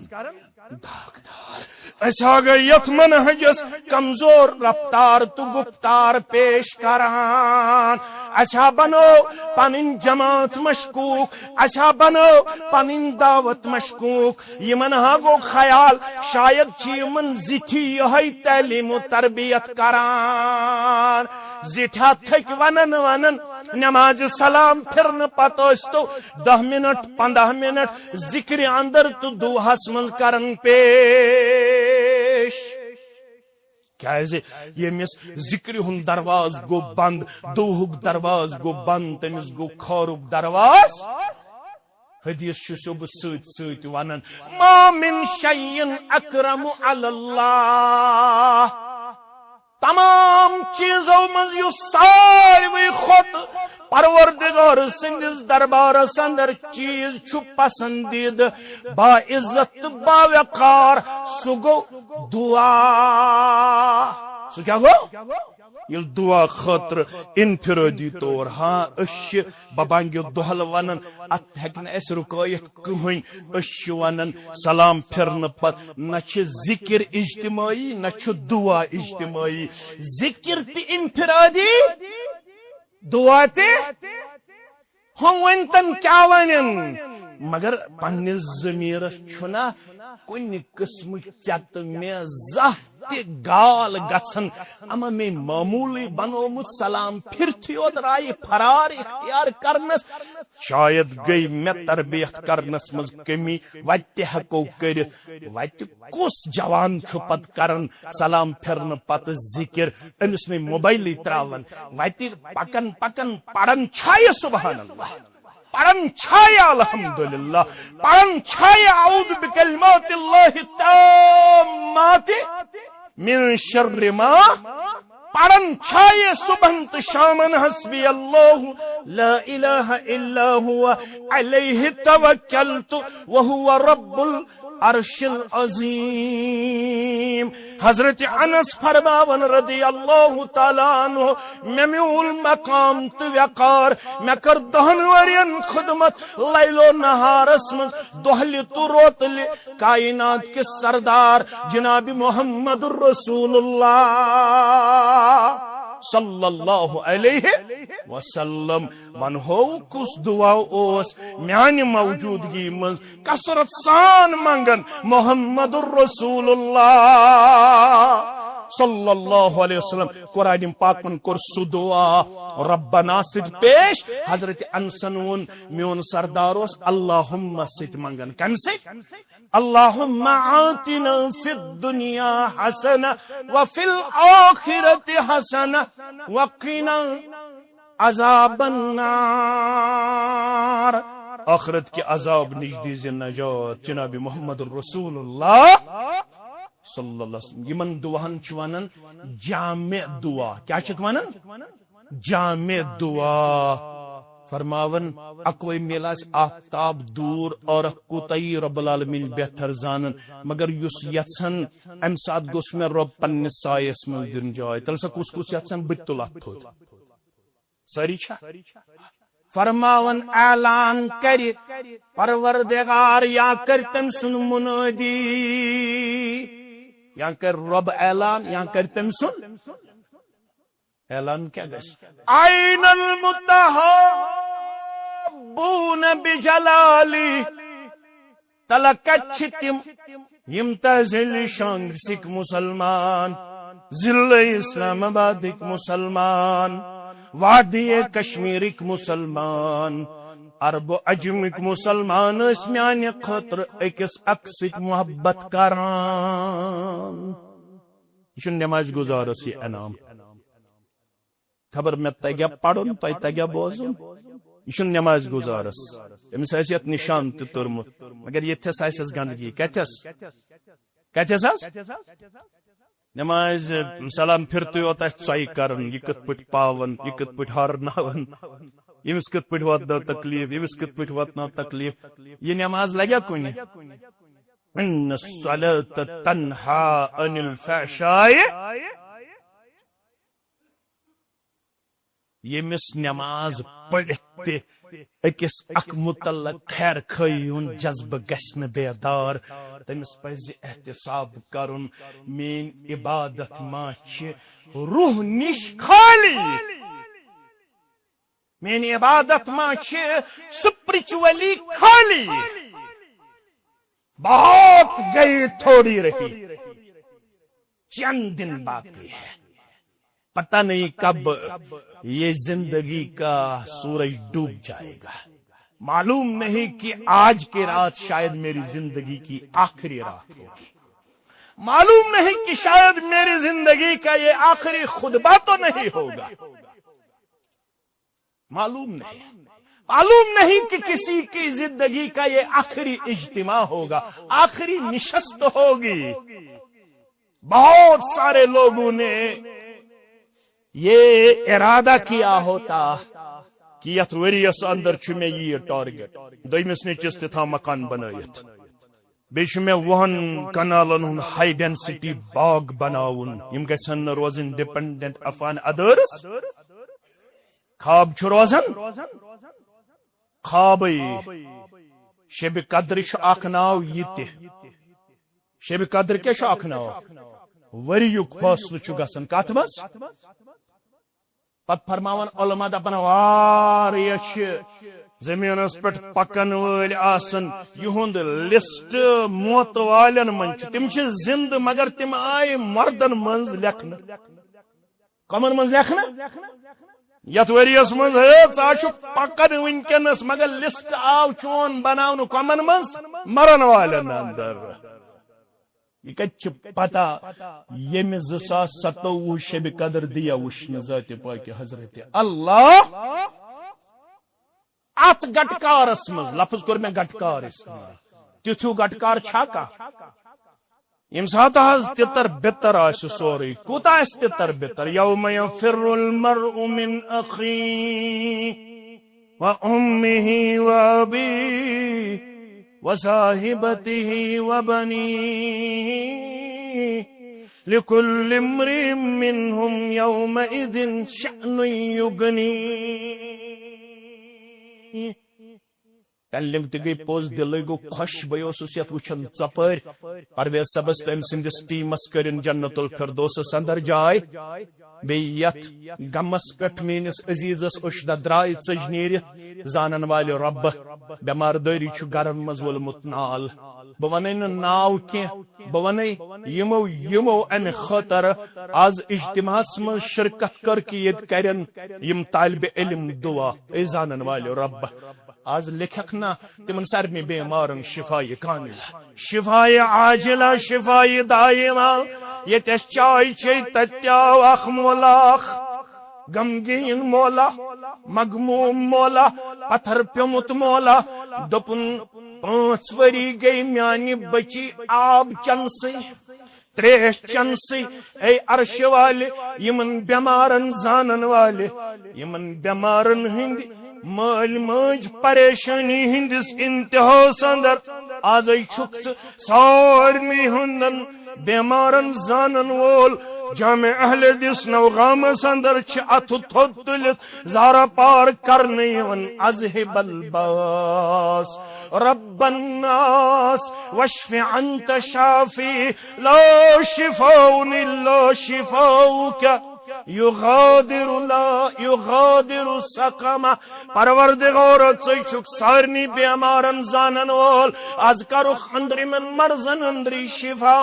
داغدار اسا گئی یت منہجز کمزور رفتار تو گفتار پیش کران اسا بنو پنن جماعت مشکوک اسا بنو پنن دعوت مشکوک یمن ہا گو خیال شاید چھ یمن زٹھی یہ تعلیم و تربیت کران زٹھا تھک ونن نماز سلام پھرن پتو 10 منٹ 15 منٹ ذکر اندر تو دعاس من کرن پیش کیا یمس ذکر ہن درواز گو بند دوہک درواز گو بند تمس گو خورک درواز حدیث شب ست ونن ما من شیء اکرم علی اللہ تمام چیزوں من یو ساروی خود پروردگار سندس دربارس اندر چیز چھو پسندید با عزت با وقار سو گو دعا سو کیا گو یل دعا خاطر انفرادی طور ہاں اش ببانگیو دہل ونن ات ہیکن اس رکایت کہین اش ونن سلام پھرن پت نہ چھ ذکر اجتماعی نہ چھ دعا اجتماعی ذکر تی انفرادی دعا تی ہم ونتن کیا ونن مگر پنس ضمیرس چھنا کن قسم چت میں زہ گال گھن اما میں معمولی بنومت سلام پھرتھے یوت رائے فرار اختیار کرنس شاید گئی میں تربیت کرنس مز کمی وتہ ہکو کرت وتہ کس جوان پت کرن سلام پھرن پت ذکر امس میں موبائل تراون وتہ پکن پکن پڑھن چھائے سبحان اللہ پڑھن چھائے الحمدللہ پڑھن چھائے اعوذ بکلمات اللہ التامات من شر ما پڑھن چھائے صبح تو شامن حسبی اللہ لا الہ الا ہوا علیہ توکلت وہو رب العرش العظیم. حضرت انس فرماون رضی اللہ تعالیٰ عنہ میں میول مقام تو وقار میں کر 10 ورین خدمت لیل و نہارس من دہلی تو روتلی کائنات کے سردار جناب محمد رسول اللہ صلی اللہ علیہ وسلم ون ہو کس دعا اوس میان موجودگی مز کثرت سان منگن محمد الرسول اللہ صلی اللہ علیہ وسلم. قرآن پاک من کر سو دعا ربنا ست پیش. حضرت انسنون میون سردار اس اللہم ست منگن کم ست اللہم آتنا فی الدنیا حسنہ وفی الآخرت حسنہ وقنا عذاب النار. آخرت کے عذاب نجدی سے نجات جناب محمد الرسول اللہ صلی اللہ علیہ وسلم. یمن دعاہن چوانن جامع دعا. کیا چکوانن؟ جامع دعا. فرماون اکوئی میلاس آفتاب دور اور کوتائی رب العالمین بہتر زانن مگر یس یتسن ام سات گوس میں رب پنس سایس مل دن جائے. تل سا کس کس یتسن بتلا تھود ساری چھا. فرماون اعلان کری پروردگار یا کر تم سن منادی یا کر رب اعلان یا کر تم سن اعلان. کیا گس این المتحابون بجلالی تلکچ تم یم تزل شانگرسک مسلمان ضلع اسلام آبادک مسلمان وادی کشمیرک مسلمان عرب و عجمک مسلمان اس میان خطر اکس اکسک محبت کران. یہ نماز گزار سی انعام. خبر میں تگیا پڑھن تو تگیا بوزن. یہ نماز گزارس امس یت نشان ترمت مگر یہ گندگی کتس نماز سلام پھرتو یوت ژۄیہِ کرن یہ کت پٹ پاون یہ کت پٹ ہارناون یمس کت پٹ واتناو تکلیف یمس کت پٹ واتناو تکلیف. یہ نماز لگیا کن ان الصلاۃ تنہا عن الفحشاء. یمس نماز پڑھت اکس اک متعلق خیر خواہی ہند جذبہ گژھِ بیدار تمس پزِ احتساب کرن مین عبادت ما چھ روح نش خالی مین عبادت ما چھ سپرچولی خالی بہت گئی تھوڑی رہی چند دن باقی ہے پتہ نہیں کب یہ زندگی کا سورج ڈوب جائے گا. معلوم نہیں کہ آج کی رات شاید میری زندگی کی آخری رات ہوگی. معلوم نہیں کہ شاید میری زندگی کا یہ آخری خطبہ تو نہیں ہوگا. معلوم نہیں کہ کسی کی زندگی کا یہ آخری اجتماع ہوگا آخری نشست ہوگی. بہت سارے لوگوں نے یہ ارادہ کیا ہوتا کہ یت وریس اندر چھ میں یہ ٹارگٹ دویمس نچس تھا مکان بنائیت بیش میں 1 کنالن ہن ہائی ڈینسٹی باغ بناون یم گژھن روزن ڈیپینڈنٹ اپان ادرس. خواب چھ روزن خوابی شب قدر چھ اخ ناو یہ شب قدر کیا چھ اخ ناو وریک فاصلہ چھ گژھن کتھ مس پت فرماون علماء دپن واریاہ چھ زمینس پہ پکن ول آسن یہند لسٹ موت والن من تم چھ زند مگر تم آئی مردن منز لکھن کمن منز لکھن یت وریس منز ژا پکن ونکس مگر لسٹ آو چون بناون کمن منز مرن والن اندر. یہ کت پتہ یم 2027 شب قدر دیا وشن ذات پاک حضرت اللہ ات گٹکارس مز لفظ کور میں گٹکار تیتھو گٹکار چھا کا یم سات حض تتر بتر آس سوری کوتا اس تتر بتر یوم یفر المرء من اخیه و امه و ابیه وصاحبته وبنيه لكل امرئ منهم يومئذ شأن يغنيه. تلم تہ گئی پوز دل گو خوش بہ یت وچھان ژپر پرویز صبس تم سندس ٹیمس کرن جنت الفردوس اندر جائے بیت غمس پٹ مینس عزیزس اشدہ درائے ژج نیرت زانن والے رب بیمار داری چھ گرن مز ولمت نال بہ ون ناو کی بہ ون یمو امہ خاطر آز اجتماعس من شرکت کر کہ یہ کرن یم طالب علم دعا اے زانن والے رب آز لکھک نا تمن سارنی بیمارن شفاء کامل شفاء عاجلہ شفاء دائمہ یتس چائے چے تتیاو اخ مولاخ غمگین مولا مغموم مولا پتھر پیمت مولا دپن 5 وری گئی میانی بچی آب چنسی تریش چنسی اے عرش والے یمن بیمارن زانن والے یمن بیمارن ہند مال ماج پریشانی ہندس انتہا اندر آز چھک سارنی ہندن بیمارن زانن وول جامع اہل دس نوغامس اندر چھ اتھ تھود تلت زارا پار کرنے ون اذہب الباس رب الناس واشف انت شافی لا شفاء الا شفاؤک یغادر سقما. پروردگار ژے چھک سارنی بیمارن زانن وول از کرو اندرمن مرزن اندری شفا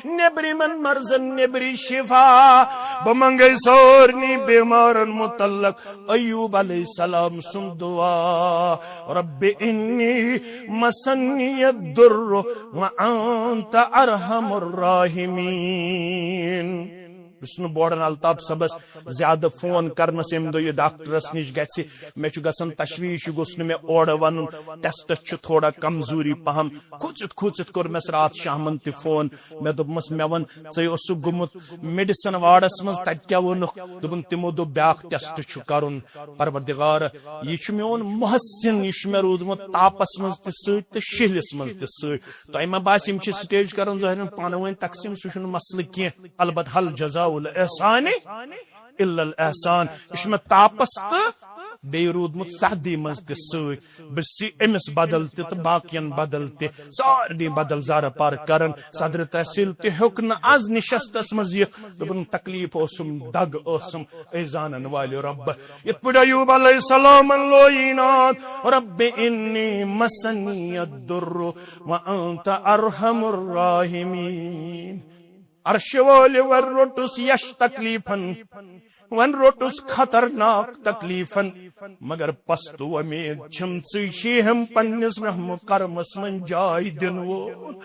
نیبرمن مرزن نیبری شفا. بہ منگے سارنی بیمارن متعلق ایوب علیہ السلام سن دعا رب انی مسنی الضر وانت ارحم الراحمین. بورڈن الطاف صبس زیادہ فون کرنس ام دہ ڈاکٹرس نش گھ مے گھن تشویش گوس میں اور ون ٹیسٹس تھوڑا کمزوری پہم کھوچت کھوچت کور مس رات شامن تہ فون مے دپمس مے ون ژے اوسک گومت میڈیسن وارڈس مز تت کیا ونک دپن تمو دپ بیاکھ ٹیسٹ چھ کرن. پروردگار یہ چھ میون محسن یہ مے رودمت تاپس مز تہ ست تہ شہلس مز تہ ست تہ ما باس یم چھ سٹیج کرن ظاہرن پانہ ون تقسیم سہ چھن مسئلہ کی البتہ حل جزاء الاحسان الا الاحسان. یہ مے تاپس تو بی رودمت سردی مز تہ ست بسی امس بدل تہ باقین بدل تہ سارنی بدل زارہ پار کرن. صدر تحصیل تہ ہیوک نہ آز نشستس مز یہ دپن تکلیف اوسم دگ اوسم اے زانن والے رب. یت پہ ایوب علیہ السلام لوینات رب انی مسنی الضر وانت ارحم الراحمین. عرش والے ون روٹس یش تکلیفن ون روٹس خطرناک تکلیفن مگر پستو امید چھم ژے ہم پنس رحم کرمس من جائے دن وول.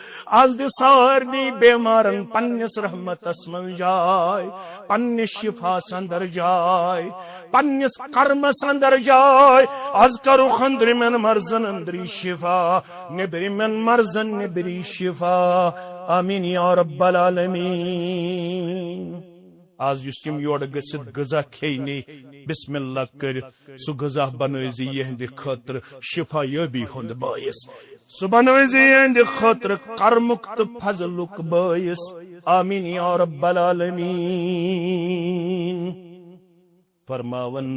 آز دِ سارنی بیمارن پنس رحمتس من جائے پنس شفاس اندر جائے پنس کرمس اندر جائے. آز کرو خندر من مرزن اندری شفا نبری من مرزن نبری شفا. آمین یا رب العالمین. آز یس تم یور گھت غذا کھینے بسم اللہ کر سہ غذا بنائز یہند خاطر شفا یابی ہند باعث سہ بنائز یہند خاطر کرمک تو فضلک باعث. آمین یا رب العالمین. فرماون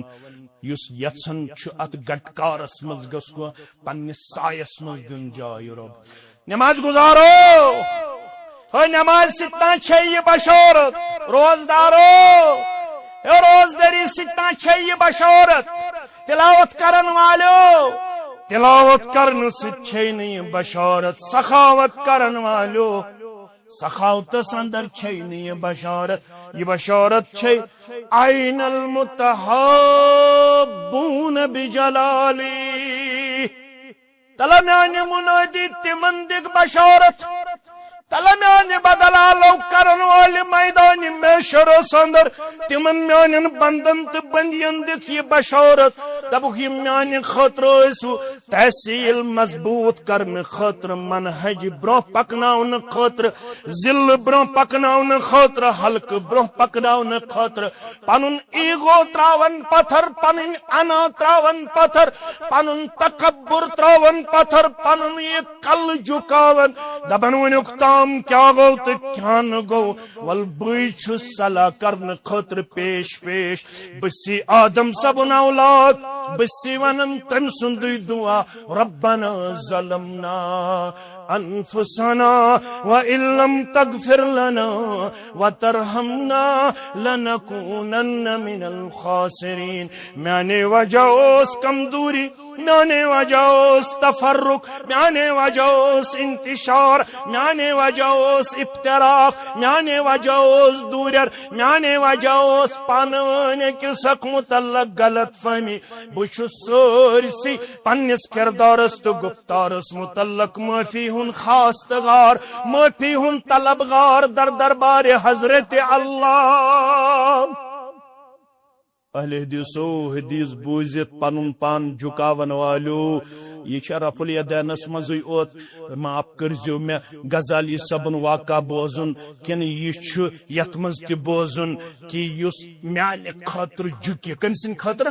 یس یژھان چھ ات گٹکارس مز گژھو پنس سایس مز دن جائے رب. نماز گزارو نماز ستنا چھ یہ بشارت روزدارو روزداری ستنا چھ یہ بشارت. تلاوت کرن والو تلاوت کرن ست چھ نہیں بشارت. سخاوت کرن والو سخاوتس اندر چھ نہیں بشارت. یہ بشارت چھ عین المتحابون بجلالی. تلا میانی منادی تمن دگ بشارت تلا میانہ بدل آلو کرن وال میدان محشرس اندر تمن میانن بندن تو بندین دکھ یہ بشارت دبک یہ میانہ خاطر اسو تحصیل مضبوط کرن خاطر منہج برو پکناون خاطر ذل برو پکناون خاطر حلق برو پکناون خاطر پنن ایگو تراون پتھر پنن انا تراون پتھر پنن تکبر تراون پتھر پنن یہ کل جھکاون دبن ونیک تام کیا گو تو کیا نہ گو ول بئی چھس صلاح کرن خاطر پیش پیش بسی آدم سبن اولاد بسی ونن تم سندی دعا ربنا ظلمنا انفسنا وان لم تغفر لنا وترحمنا لنكونن من الخاسرین میانے وجہ اس کمزوری میانے وجہ اس تفرق میانے وجہ اس انتشار میانے وجہ اس افتراق میانے وجہ اس دورر میانے وجہ اس پانونے کس حق متعلق غلط فہمی بچ سورسی پنس کردارس تو گفتارس متعلق معافی ہن خواستگار معافی ہن طلبگار در دربار حضرت اللہ اہل حدیثو حدیث بوزت پنن پان جھکاون والو یہ رف الیدینس مزے اوت معاف کرزو میں غزالی صبن واقع بوزن کن یہ یت مز تہ بوزن کہ یس میانہ خاطر جھکہ کم سن خاطر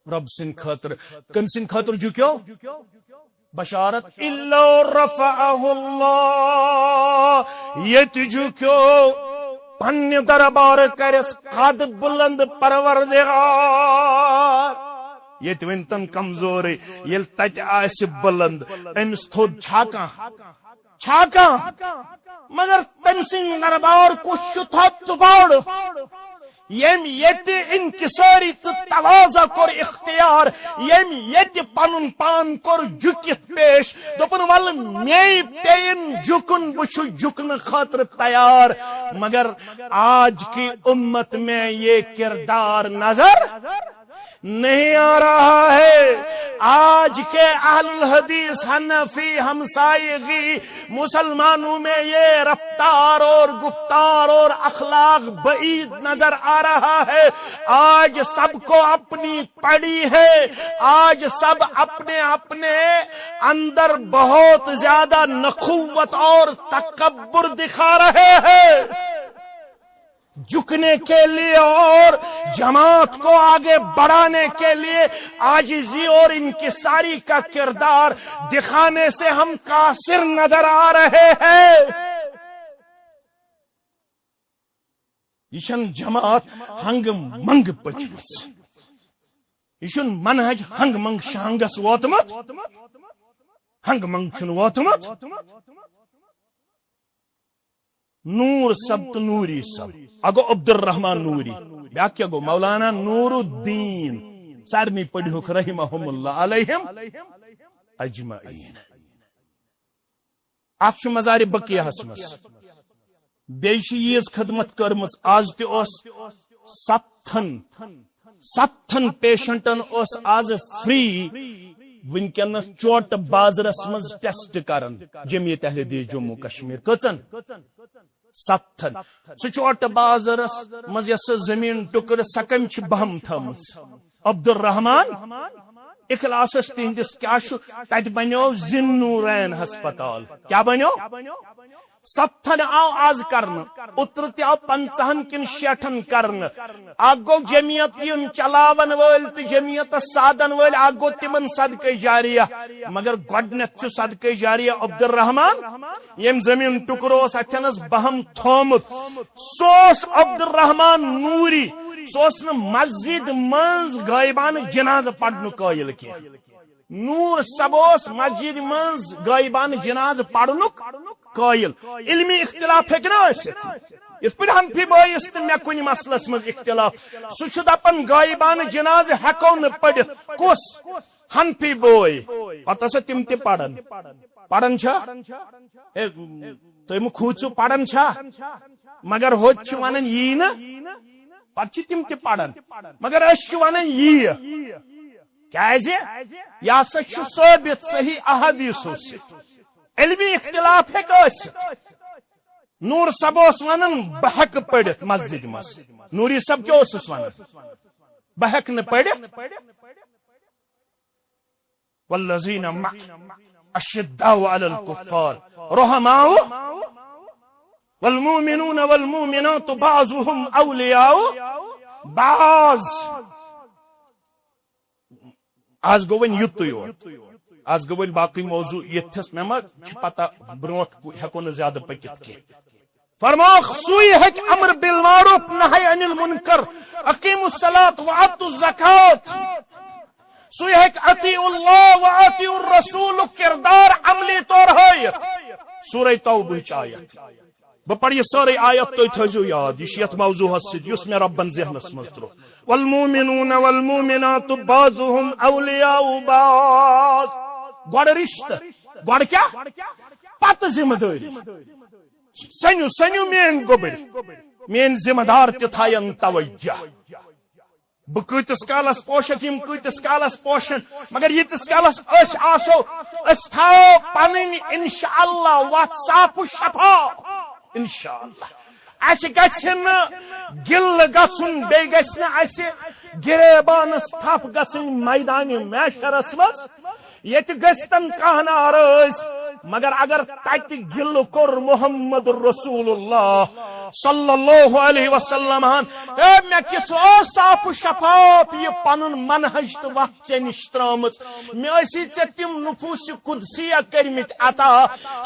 رب سن خاطر کم سن خاطر جھکیو بشارت الا رفعه اللہ یت جھکیو پنہ دربار کرس قد بلند پروردگار یت ونتن کمزور یل تت آس بلند امس تھود چھاکا مگر تم سن دربار کچھ تھود بوڑ یم یت انکساری تو تواضع کور اختیار یم یت پنن پان کور جھکت پیش دپن ول می پین جھکن بچ جھکن خاطر تیار مگر آج کی امت میں یہ کردار نظر نہیں آ رہا ہے آج کے اہل الحدیث حنفی ہمسائیگی مسلمانوں میں یہ رفتار اور گفتار اور اخلاق بعید نظر آ رہا ہے آج سب کو اپنی پڑی ہے آج سب اپنے اپنے اندر بہت زیادہ نخوت اور تکبر دکھا رہے ہیں جھکنے کے لیے اور جماعت کو آگے بڑھانے کے لیے عاجزی اور انکساری کا کردار دکھانے سے ہم قاصر نظر آ رہے ہیں یہ جماعت ہنگ منگ پچمت یہ منہج ہنگ منگ شانگس ووتمت ہنگ منگ چھ ووتمت نور سب تو نوری سب اگو عبد الرحمن نوری بیا کیا گو مولانا نور الدین سارنی پڑھوک رحمہم اللہ علیہم اجمعین آپ مزار بقیہ حسمس بیشی یہ خدمت کرمت آج تی اس ستھن پیشنٹن اس آج فری ونکن چوٹ بازرس مز ٹیسٹ کرن جمعیت اہل حدیث جموں کشمیر کچن ستھن سہ چوٹ بازرس مز یس زمین ٹکر سکم چھ بہم تھمس عبد الرحمان اخلاصس تہندس کیا تت بنو ذن نورین ہسپتال کیا بنو ستھن آو آز کرن اتر تی آو 50 کن 60 کرن آگو جمعیت یم چلاون ول تو جمعیت سادن ول آگو تمن صدقہ جاریہ مگر گوڈنیت چھ صدقہ جاریہ عبد الرحمان یم زمین ٹکروس اتنس بہم تھومت سوس عبد الرحمان نوری سوس مسجد منز غائبان جناز پڑھن قائل کی نور سبوس مسجد منز غائبان جناز پڑھنک قائل علمی اختلاف ہیکنا ٲسِتھ اس پر حنفی بٲیِس تہٕ مےٚ کُنہِ مسلس منٛز اختلاف سُہ چھُ دپان غائبان جناز ہیکو نہٕ پٔرِتھ کُس حنفی بٲے پتہٕ ہسا تِم تہِ پران چھا تُہۍ مہٕ کھوٗژِو پران چھا مگر ہوٚتہِ چھِ ونان یی نہٕ پتہٕ چھِ تِم تہِ پران مگر أسۍ چھِ ونان یی کیازِ یہ ہسا چھُ ثٲبت صحیح احادیثو سۭتۍ علمی اختلاف ہے نور صاحب ونان بہ ہیک پڑھت مسجد مس نوری صاحب کیا ونان بہ ہیک نہ پڑھت والذین اشداء علی الکفار رحماء والمؤمنون والمؤمنات بعضهم اولیاء بعض. آج گو ون یت یوت آج گو ون باقی موضوع یتھس میں ما پتہ برونٹ ہیکو نہ زیادہ پکت کی فرماخ سوئی ہیک امر بالمعروف نہی عن المنکر اقیموا الصلاۃ وآتوا الزکاۃ سوئی ہیک اطیعوا اللہ وآتیعوا الرسول کردار عملی طور ہایت سورہ توبہ چ آیت بہ پڑھ یہ ساری آیت تو تھزو یاد یہ یت موضوع سد یس میں ربن ذہنس مز ترو والمؤمنون والمؤمنات بعضهم اولیاء بعض گوڑ رشتہ گوڑ کیا پتہ ذمہ داری سنیو سنیو مین گوبر مین ذمہ دار تہ تھاین توجہ بہ کتس کالس پوشت یم کتس کالس پوشن مگر یتس کالس اس آسو اس تھاو پنن انشاءاللہ وات صاف و شفا انشاءاللہ اس گھن گل گھن بی گھن اس گریبانس تھپ گھن میدان محشرس مز یت گھن کہہ ناراض مگر اگر تت گل کور محمد رسول اللہ صلی اللہ علیہ وسلم مے کت صاف شفاف یہ پن منہج تو وقت ے نش ترامت مے اسی ے تم نفوس قدسیہ کرمت عطا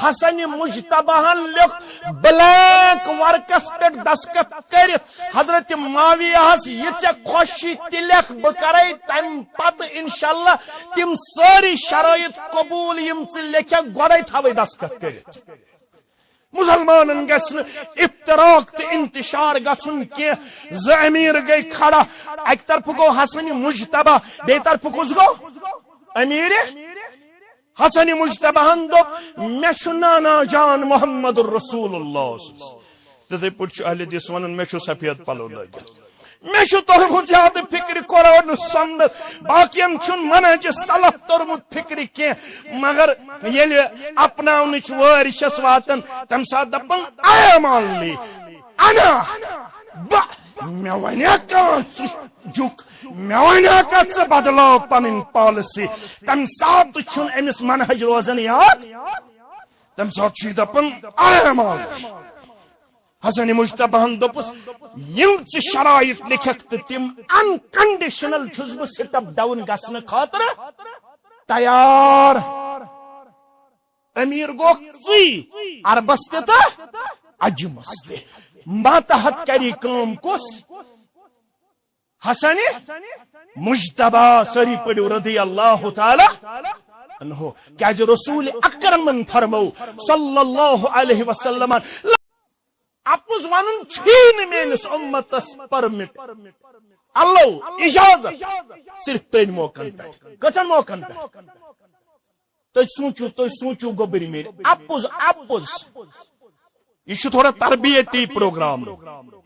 حسن مجتبہ لکھ بلینک ورکس پہ دستخط کرت حضرت معاویہ یہ ے خوشی تلکھ بہ کرے تم پتہ انشاءاللہ تم ساری شرائط قبول یم ے لکھا گوڑے تھوے دستخط کرت مسلمان گھن افتراق تو انتشار گھن کی ز امیر گئی کھڑا ایک طرف گو حسن مجتبہ بی طرف کس گو امیر حسن مجتبہ دپ مے چھ نانا جان محمد رسول اللہ تتھے پٹ اہل حدیث ونان مے چھ سفید پلو لگت مے چھ ترمت زیادہ فکر قرآن سنت باقین چھ منہج سلف ترمت فکر کی مگر یل اپناونچ واری چھس واتن تم سات دپن اے مالنی انا مے ونیا کان جک مے ونیا کت بدلاو پنن پالسی تم سات چھن امس منہج روزن یاد تم سات چھ دپن اے مالنی حسن مجتبہ دپس یم چھ شرائط لکھک تو تم انکنڈیشنل چھس بہ سٹپ ڈاؤن گھن خاطر تیار امیر گو ژی عربس تہ عجمس تہ ماتحت کری کام کس حسن مجتبہ سری پڑھو رضی اللہ تعالی عنہ کیا رسول اکرم فرمو صلی اللہ علیہ وسلم اپز ون چھین میس امتس پرمٹ اللہ اجازت صرف تین موقعن پہ کچن موقعن پہ تھی سوچو گوبری میری اپز اپز یہ تھوڑا تربیتی پروگرام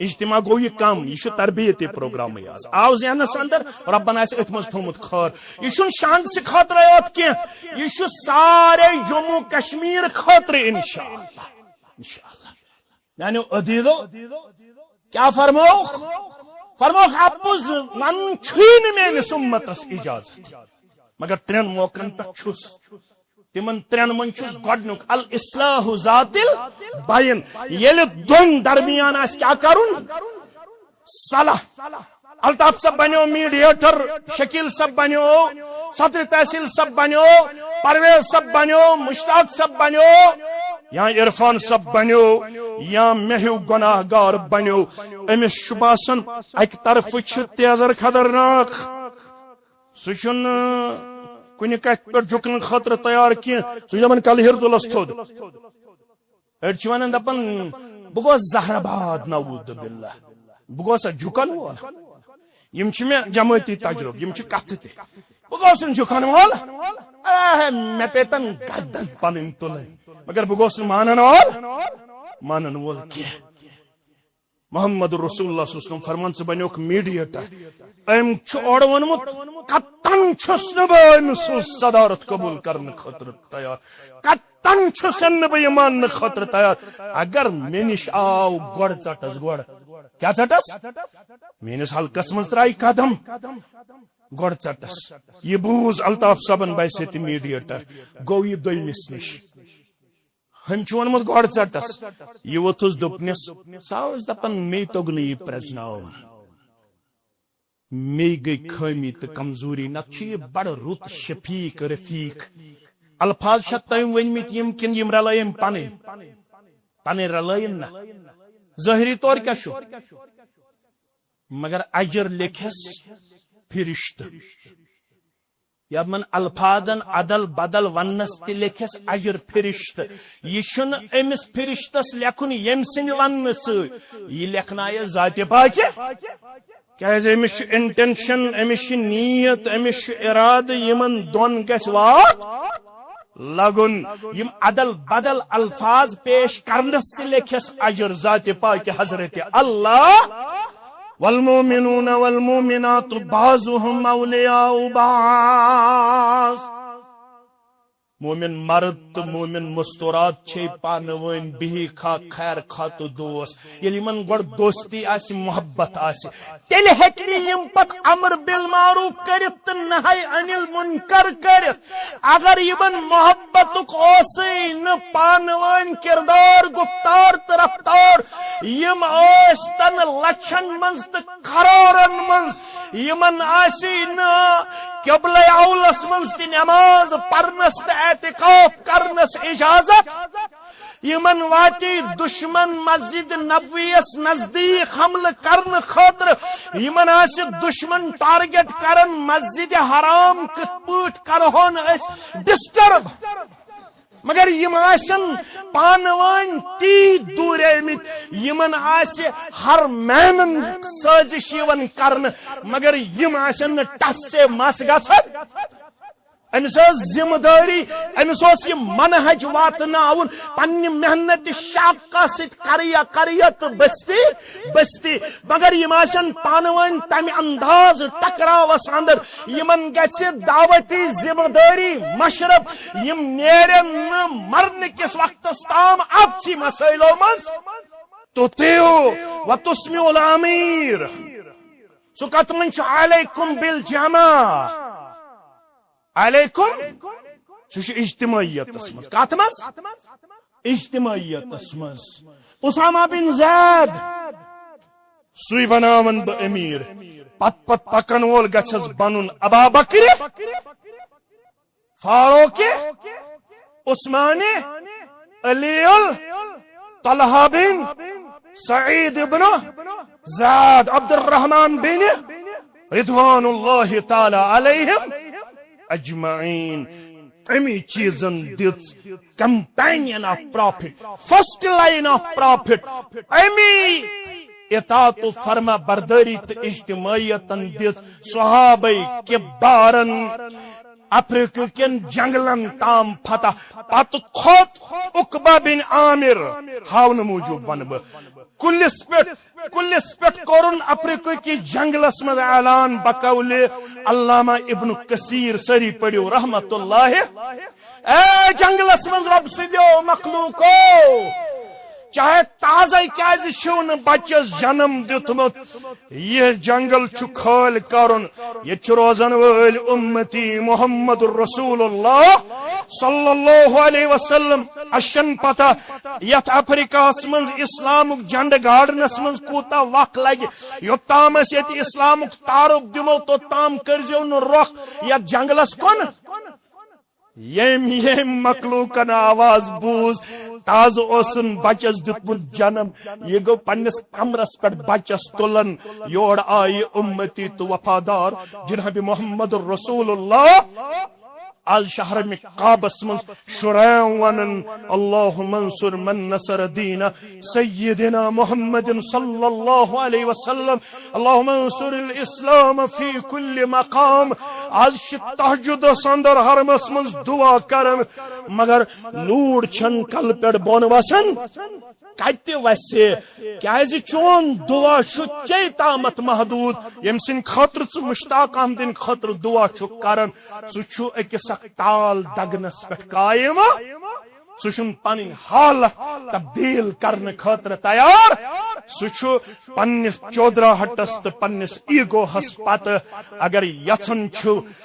اجتماع گو یہ کم یہ تربیتی پروگرام آو ذہنس اندر ربن آس ات مز تھومت خار یہ شانس خاطر یوت کی یہ سارے جموں کشمیر خاطر انشاءاللہ انشاءاللہ یعنی عدیدو کیا فرموخ فرموخ اپز من چھین میس امتس اجازت مگر ترین موقعن پہ چھس تمن ترین من چھس گۄڈنیُک الاصلاح ذات البین ییٚلہِ دۄن درمیان آسہِ کیا کرُن صلح الطاف صاحب بنیو میڈیٹر شکیل صاحب بنیو صدر تحصیل صاحب بنیو پرویز صاحب بنیو مشتاق صاحب بنیو یا عرفان صاحب بنیو یا مہیو گناہ گار بنیو امس باسان اک طرف تیزر خطرناک سن کن کت پہ جھکن خاطر تیار کی سن کل ہردلس تھود اڑ ونان دپان بہ گوس زہرآباد نعوذ باللہ بہ گوسا جھکن وول یم چھ مے جماعتی تجربہ یم چھ کتھ تہ بہ گوسن جھکن وول مے پیتن گردن پنن تلن مگر بہ گوس مانن وول کی محمد رسول اللہ صلی اللہ علیہ وسلم فرمان ثہ بنیوک میڈیٹر ام چھ اور ونمت کتن چھس نہ بہ سو صدارت قبول کرنے خاطر تیار کتن چھسن بہ مان خاطر تیار اگر مے نش آو گڑ ژٹس گڑ کیا ژٹس میس حلقس مز ترائی قدم گڑ ژٹس یہ بوز الطاف صاحبن بحثیت میڈیٹر گو یہ دویمس نش ہم ونمت گڑ ژٹس یہ ووتھس دپنس ساوس دپان مے توگ نہ یہ پرزناون مے گئی خامی تو کمزوری نت یہ بڑ رت شفیق رفیق الفاظ چھا تم ونمت یم کن یم رلائم پن رلائم نا ظاہری طور کیا شو مگر اجر لکھس فرشت یا من الفاظن عدل بدل ونس تہ لکھس اجر فرشت یہ چھن امس فرشتس لکھن یم سن ون سی یہ لکھنائے ذات پاک کیاز امس انٹینشن امس نیت امس ارادہ یمن دون گژھِ وات لگن یم عدل بدل الفاظ پیش کرنس تہ لکھس اجر ذات پاک حضرت اللہ والمؤمنون والمؤمنات بعضهم اولیاء بعض مومن مرد تو مومن مستورات چھے پانوین بہی کھا خیر کھا تو دوست یلی من گوڑ دوستی آسی محبت آسی تیل ہیکنی یم پت امر بالمعروف کرت نہائی عن المنکر کرت اگر یمن محبت اوسی ن پانوین کردار گفتار طرفتار یم آستن لچھن منز تو کرورن منز یمن آسی ن قبل اولس منز تی نماز پرنس تی اعتقاف کرنس اجازت یمن واتی دشمن مسجد نبویس نزدیک حمل کرن خاطر یمن آسی دشمن ٹارگٹ کرن مسجد حرام کت پوٹ کرہون اس ڈسٹرب مگر یم آسن پانوان تی دور آمت یمن آسی ہر مینن سازش یون کرن مگر یم آسن ٹس سے مس گژھن امس ذمہ داری امس یہ منہج واتناون پنہ محنت شاقہ ست کریا تو بستی مگر یم آسن پانوان تمہ انداز ٹکراوس اندر یمن گژھِ دعوتی ذمہ داری مشرب یم نیرن مرن کس وقتس تام ابسی مسائلو مز تطیعو و تسمعوا الامیر سو کت من چھ علیکم بالجماع علیکم سہ اجتماعیت مز کت مز اجتماعیت مز اسامہ بن زید سوی بناون بہ امیر پت پکن وول گژھس بنن ابا بکر فاروق عثمان علی طلحہ بن سعید بن زید عبد الرحمن بن رضوان اللہ تعالی علیہم اجمعین امی چیزن that companion of prophet first line of prophet امی اطاعت و فرما برداری تو اجتماعیتن دت صحابہ کبارن افریقہ کن جنگلن تام فتح پت کھوت عقبہ بن عامر ہاون موجود ون بہ کلس پٹ کورن افریقہ کی جنگلس مز اعلان بقول علامہ ابن کثیر سری پڑھو رحمت اللہ اے جنگلس مز رب سدیو مخلوقو چاہے تازہ کیازِ چھو نہ بچس جنم دتمت یہ جنگل چھ کھال کرن یہ چھ روزن وول امتی محمد رسول اللہ صلی اللہ علیہ وسلم اشن پتہ یت افریقہ منز اسلامک جنڈ گاڑنس منز کوتا وقت لگہ یوتام اس یت اسلامک تعارف دمو توتام کرزیو نہ رخ یت جنگلس کن یم مخلوقن آواز بوز تاز اوسن بچس دتمت جنم یہ گو پنس کمرس پہ بچس تلن یور آئی امتی تو وفادار جناب محمد رسول اللہ از شہر میں کعبس من شرائع ونن اللہم انصر من نصر دین سیدنا محمد صلی اللہ علیہ وسلم اللہم انصر الاسلام فی کل مقام از تہجد اندر حرمس من دعا کرن مگر لوڑ چھن کل پہ بون وسن کتہ وسے کیازِ چون دعا چے تامت محدود یم سن خاطر ث مشتاق احمدین خاطر دعا چھ کرن سہ اکس اک تال دگنس پہ قائم سہ پن حالت تبدیل کرنے خاطر تیار سہ پنس چودراہٹس تو پنس ایگو ہس پتہ اگر یژن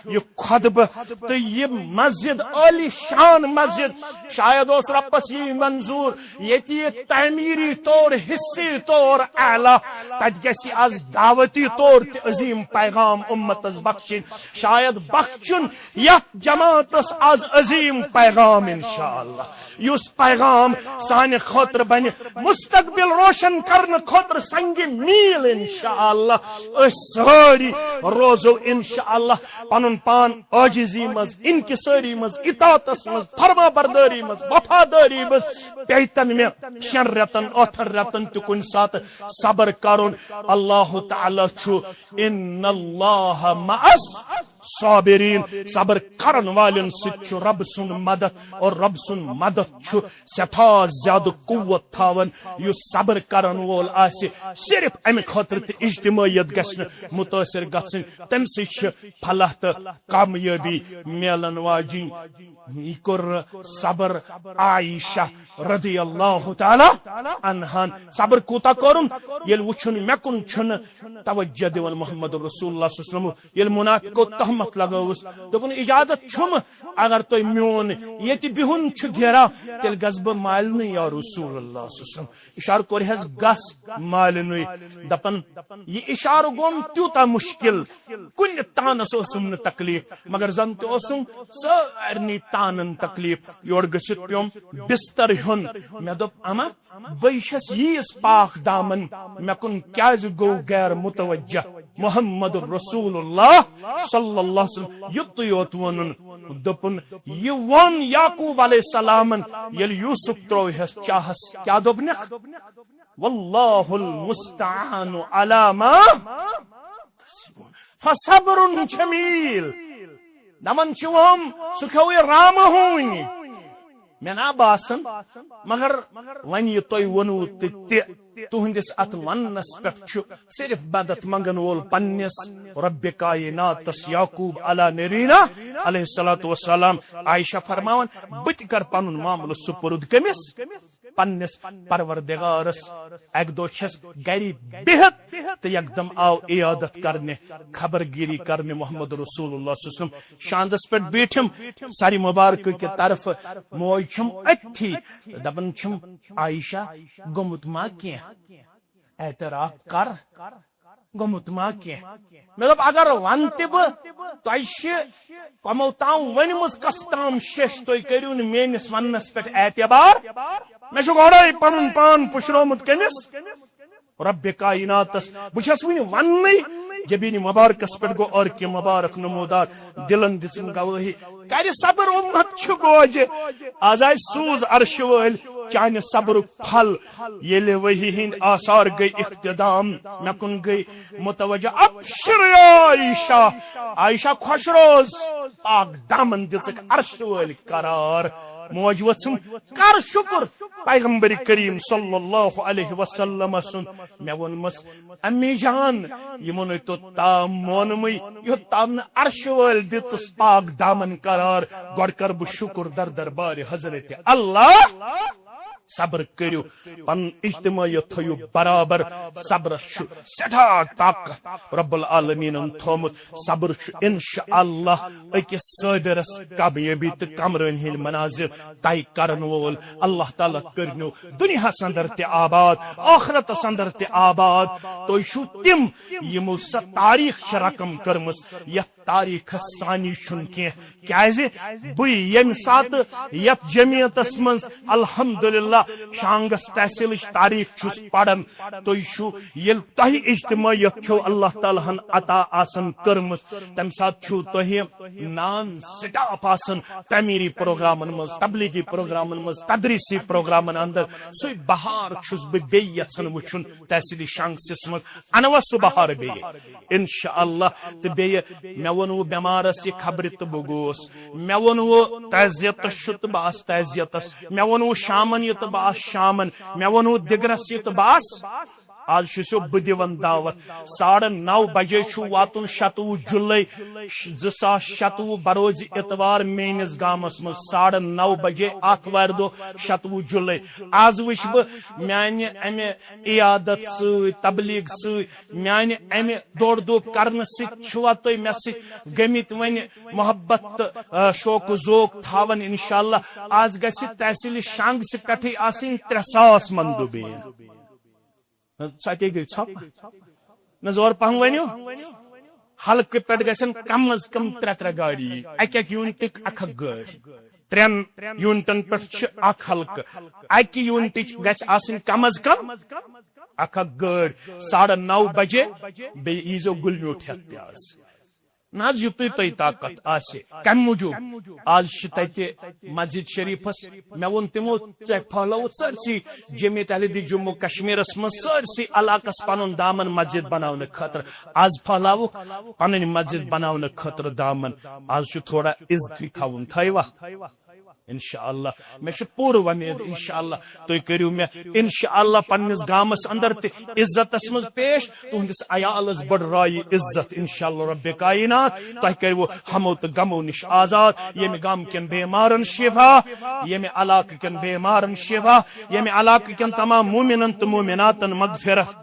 یہ خطبہ تو یہ مسجد عالی شان مسجد شاید اس ربس یہ منظور یہ تعمیری طور حصی طور اعلی تت گژھِ آز دعوتی طور تہ عظیم پیغام امتس بخشن شاید بخشن یتھ جماعتس آز عظیم پیغام انشاءاللہ یس پیغام سانہ خاطر بن مستقبل روشن کرنے خاطر سنگ میل انشاءاللہ اس ساری روزو انشاءاللہ پنن پان عاجزی مز انکساری مز اطاعتس مز فرما برداری مز وفاداری مز پیتن میں 6 رتن 8 رتن تہ کن سات صبر کرن اللہ تعالی چھو ان اللہ مع صابرین صبر کرن والن ست رب سن مدد اور رب سن مدد چھ سٹھا زیادہ قوت تھاون یس صبر کرن وول آسہ صرف امہ خاطر تہ اجتماعیت گژھن متاثر گژھن تم سی پھلہ تو کامیابی میلن واجن یہ کور صبر عائشہ رضی اللہ تعالی عنہا صبر کوتا کرن یل وچھن مکن چھن توجہ دیون محمد رسول اللہ صلی اللہ علیہ وسلم یل منافقو تہمت لگوس دپن اجازت چھم اگر تو میون یہ بہن چھ گھیرا تیل گس بہ مالن یا رسول اللہ صلی اللہ علیہ وسلم اشار کورہس گس مالن دپن یہ اشار گوم تیوتا مشکل کل تانس اوسم نہ تکلیف مگر زن تہ اوسم سارنی تانن تکلیف یور گژھت پیوم بستر ہن مے دپ اما بہس یس پاک دامن مے کن کیاز گو غیر متوجہ محمد رسول اللہ صلی اللہ علیہ وسلم یت یوت ونن دپن یہ ون یعقوب علیہ السلام یل یوسف تروہس چاہس کیا دپنک واللہ المستعان علی ما تصفون فصبر جمیل دمن چھوم سکھوی رام ہونی میں نا باسن مگر ون یہ توی ونو تہندس ات ونس پہ صرف مدد منگن وول پنس رب کائناتس یعقوب علی نرینا علیہ الصلوۃ والسلام عائشہ فرماون بت کر پنن معاملہ سپرد کمس پنس پروردگارس ایک دو چھس گری بہت تو یکدم آو عیادت کرنے خبر گیری کرنے محمد رسول اللہ صلی اللہ علیہ وسلم شاندس پہ بیٹھم ساری مبارک کی طرف موج چھم اتھی دبن چھم عائشہ گمت ما کی اعتراف کر گمت ما کی مطلب اگر ونتہ بہ تہ کمو تام ونمز کس تام شش تھی کرو میس ونس پہ اعتبار مے گوڑے پن پان پشرومت کمس رب کائناتس بہس ون ون جبین مبارکس پہ گو اور کی مبارک نمودار دلن دن گواہی کر صبر امت گوجہ آز آئی سوز عرش ول چانہ صبر پھل یل وحی ہند آثار گئی اختدام مے کن گئی متوجہ ابشر یا عائشہ عائشہ خوش روز پاک دامن دژک عرش ول قرار موج وچم کر شکر پیغمبر کریم صلی اللہ علیہ وسلم سن مے ونمس امی جان یہ تو تام مونم یہ تام عرش ول دژس پاک دامن قرار گوڑ کر بہ شکر در دربار حضرت اللہ صبر کرو پن اجتماعیت تھو برابر صبر سٹھا طاقت رب العالمین تھومت صبر انشاءاللہ اکس صادرس کامیابی تو کمرن ہند مناظر طے کرن وول اللہ تعالی کرنو دنیا اندر تہ آباد آخرت اندر تہ آباد تو تم یمو سہ تاریخ رقم کرمس یت تاریخ ثانی چھن کی کیازِ بہ یم سات یت جمعیتس من الحمدللہ شانگس تحصیل تاریخ چھس پڑھن تھی چھو یل تہ اجتماعیت چھو اللہ تعالیٰ ہن عطا آسن کرمت تم سات چھو تہ نان سٹاپ آسن تعمیری پروگرامن مز تبلیغی پروگرامن مز تدریسی پروگرامن اندر سو بہار چھس بہ بیٚیہِ یژھان وچھن تحصیلی شانگسس مز انوا سو بہار بیٚیہِ انشاءاللہ تو بیٚیہِ مے ونو بیمارس یہ خبر تو بہ گوس مے ونو تعزیتس چھ تو بہ آس تعزیتس مے ونو شامن یہ تو بہ آس شامن مے ونو دگرس یہ تو بہ آس آج چھسو بہ دِوان دعوت 9:30 بجے چھ واتن 27 جولائی 2026 بروز اتوار مینس گامس مز 9:30 بجے آتوار دو 27 جولائی آز وچ بہ میانہ امہ عیادت سی تبلیغ سی میانہ امہ دوڑ دو کرن سوا تھی مے ست گمت ون محبت شوق ذوق تھاون انشاءاللہ آز گژھِ تحصیل شانگ سے پٹھے آسن 300 مندوبین ساتے گئی چھپ نہ زور پہن ونیو حلقہ پہ گھن کم از کم 3 گاڑی اک یونٹک اکھ گاڑی 3 یونٹن پہ اکھ حلقہ اکہ یونٹچ گھس آسن کم از کم اکھ گاڑی 9:30 بجے بی ایزو گل میوٹ ہتھ تہ آز ناز یوتُے تۄہہِ طاقت آسہِ کمہِ موٗجوٗب آز چھِ تتہِ مسجد شریفس مےٚ ووٚن تِمو ژےٚ پھہلٲوُتھ سٲرسٕے جمعیت اہلِ جموں کشمیرس منٛز سٲرسٕے علاقس پنُن دامن مسجد بناونہٕ خٲطرٕ آز پھہلاوُکھ پنٕنۍ مسجد بناونہٕ خٲطرٕ دامن آز چھُ تھوڑا عزتٕے تھاوُن تھٲیوا انشاءاللہ میں پور ومید انشاءاللہ تُہۍ کٔرِو مےٚ انشاءاللہ پننس گامس اندر تہِ عزتس منٛز پیش تُہنٛدس عیالس بڑرایہِ عزت انشاءاللہ رب کائنات تۄہہِ کٔرِوٕ ہمو تہٕ غمو نش آزاد ییٚمہِ گام کٮ۪ن بیمارن شفا ییٚمہِ علاقہٕ کٮ۪ن بیمارن شفا ییٚمہِ علاقہٕ کٮ۪ن تمام مومنن تہٕ مومناتن مغفرت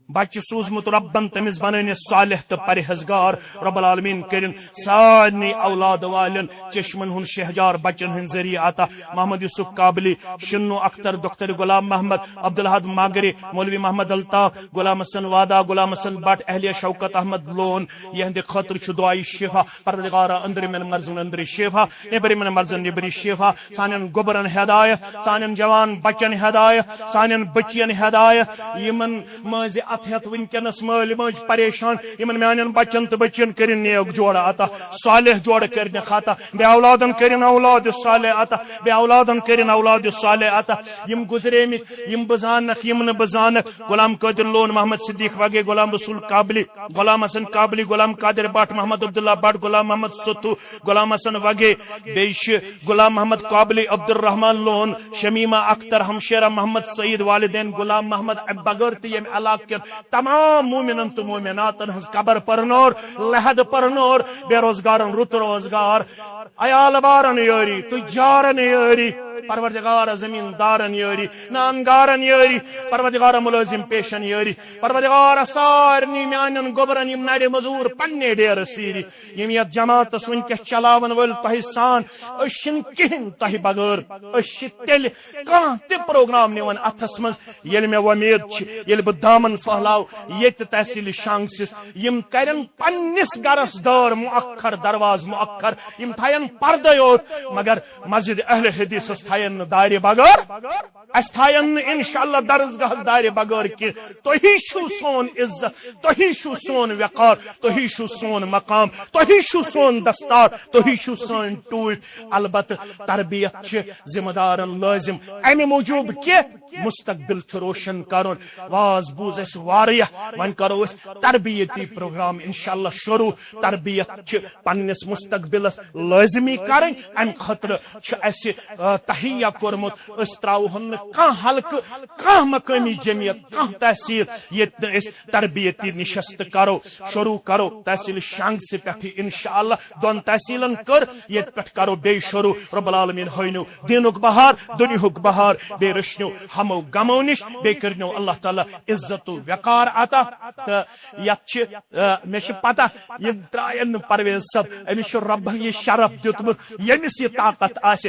بچہ سوزمت ربن تمس بنن صالح تو پرہیزگار رب العالمین کرن سارنی اولاد والن چشمن ہن شہجار بچن ہن ذریعہ عطا محمد یوسف قابلی شنو اختر دختر غلام محمد عبدالحد ماگری مولوی محمد الطاف غلام حسن وادا غلام حسن بٹ اہلیہ شوکت احمد لون یہند خاطر چھ دعائی شفا پروردگارا اندر من مرزن اندر شفا نبری من مرزن نبری شفا سانن گبرن ہدایت سانن جوان بچن ہدایت سانن بچین ہدایت یمن ماضی اتحت ونکس مال ماج پریشان یمن میان بچن تو بچن کرن نیک جوڑ عطا صالح جوڑ کرن خطا بے اولادن کرن اولاد صالح عطا بے اولادن کرن اولاد صالح عطا یم گزرے یم بزانک یم ن بزانک غلام قادر لون محمد صدیق وگے غلام رسول قابلی غلام حسن قابلی غلام قادر بٹ محمد عبداللہ بٹ غلام محمد ستو غلام حسن وگے بیش غلام محمد قابلی عبد الرحمن لون شمیمہ اختر ہمشیرہ محمد سعید والدین غلام محمد بغیر یم علاقہ تمام مومنن تو مومناتن ہز قبر پرنور لحد پرنور بے روزگارن رت روزگار عیال بارن یاری تجارن یاری پروردگار زمیندارن یاری نانگارن یاری پروردگار ملازم پیشن یاری پروردگار سارنی میانن گبرن یم نڑ مزور پنے ڈیر سیری یم یت جماعت ونکس چلاون ول تہ سان اشن کہن تہ بغیر اش تیل کان تہ پروگرام نیون اتھس من یل میں امید چھ یل بہ دامن پھہلاو یت تحصیل شانگسس یم کرن پنس گرس دار مؤخر درواز مؤخر یم تھین پردے یوت مگر مسجد اہل حدیث تھین دار بغیر اس تھین انشاءاللہ درسگاہ دار بغیر کہ تہی چھو سون عزت تہی چھو سون وقار تہی چھو سون مقام تہی چھو سون دستار تہی چھو سون ٹوٹ البتہ تربیت چھ ذمہ دارن لازم امی موجوب کہ مستقبل چھ روشن کرن واز بوز اس واریہ ون کرو اس تربیتی پروگرام انشاءاللہ شروع تربیت چھ پنس مستقبلس لازمی کرن ام خطر چھ اس تہیہ کورمت اس تراوہن کان حلقہ کان مقامی جمعیت کان تحصیل یہ اس تربیتی نشست کرو شروع کرو تحصیل شانگ سے پٹھ انشاءاللہ دون تحصیلن کر یہ پٹھ کرو بے شروع رب العالمین ہوئنو دینک بہار دنیاک بہار بے رشنو ہمو غمو نش بے کرنو اللہ تعالی عزت و وقار عطا تو یت میں پتہ یہ ترائن پرویز صاحب امس رب یہ شرف دیتمت یمس یہ طاقت آسہ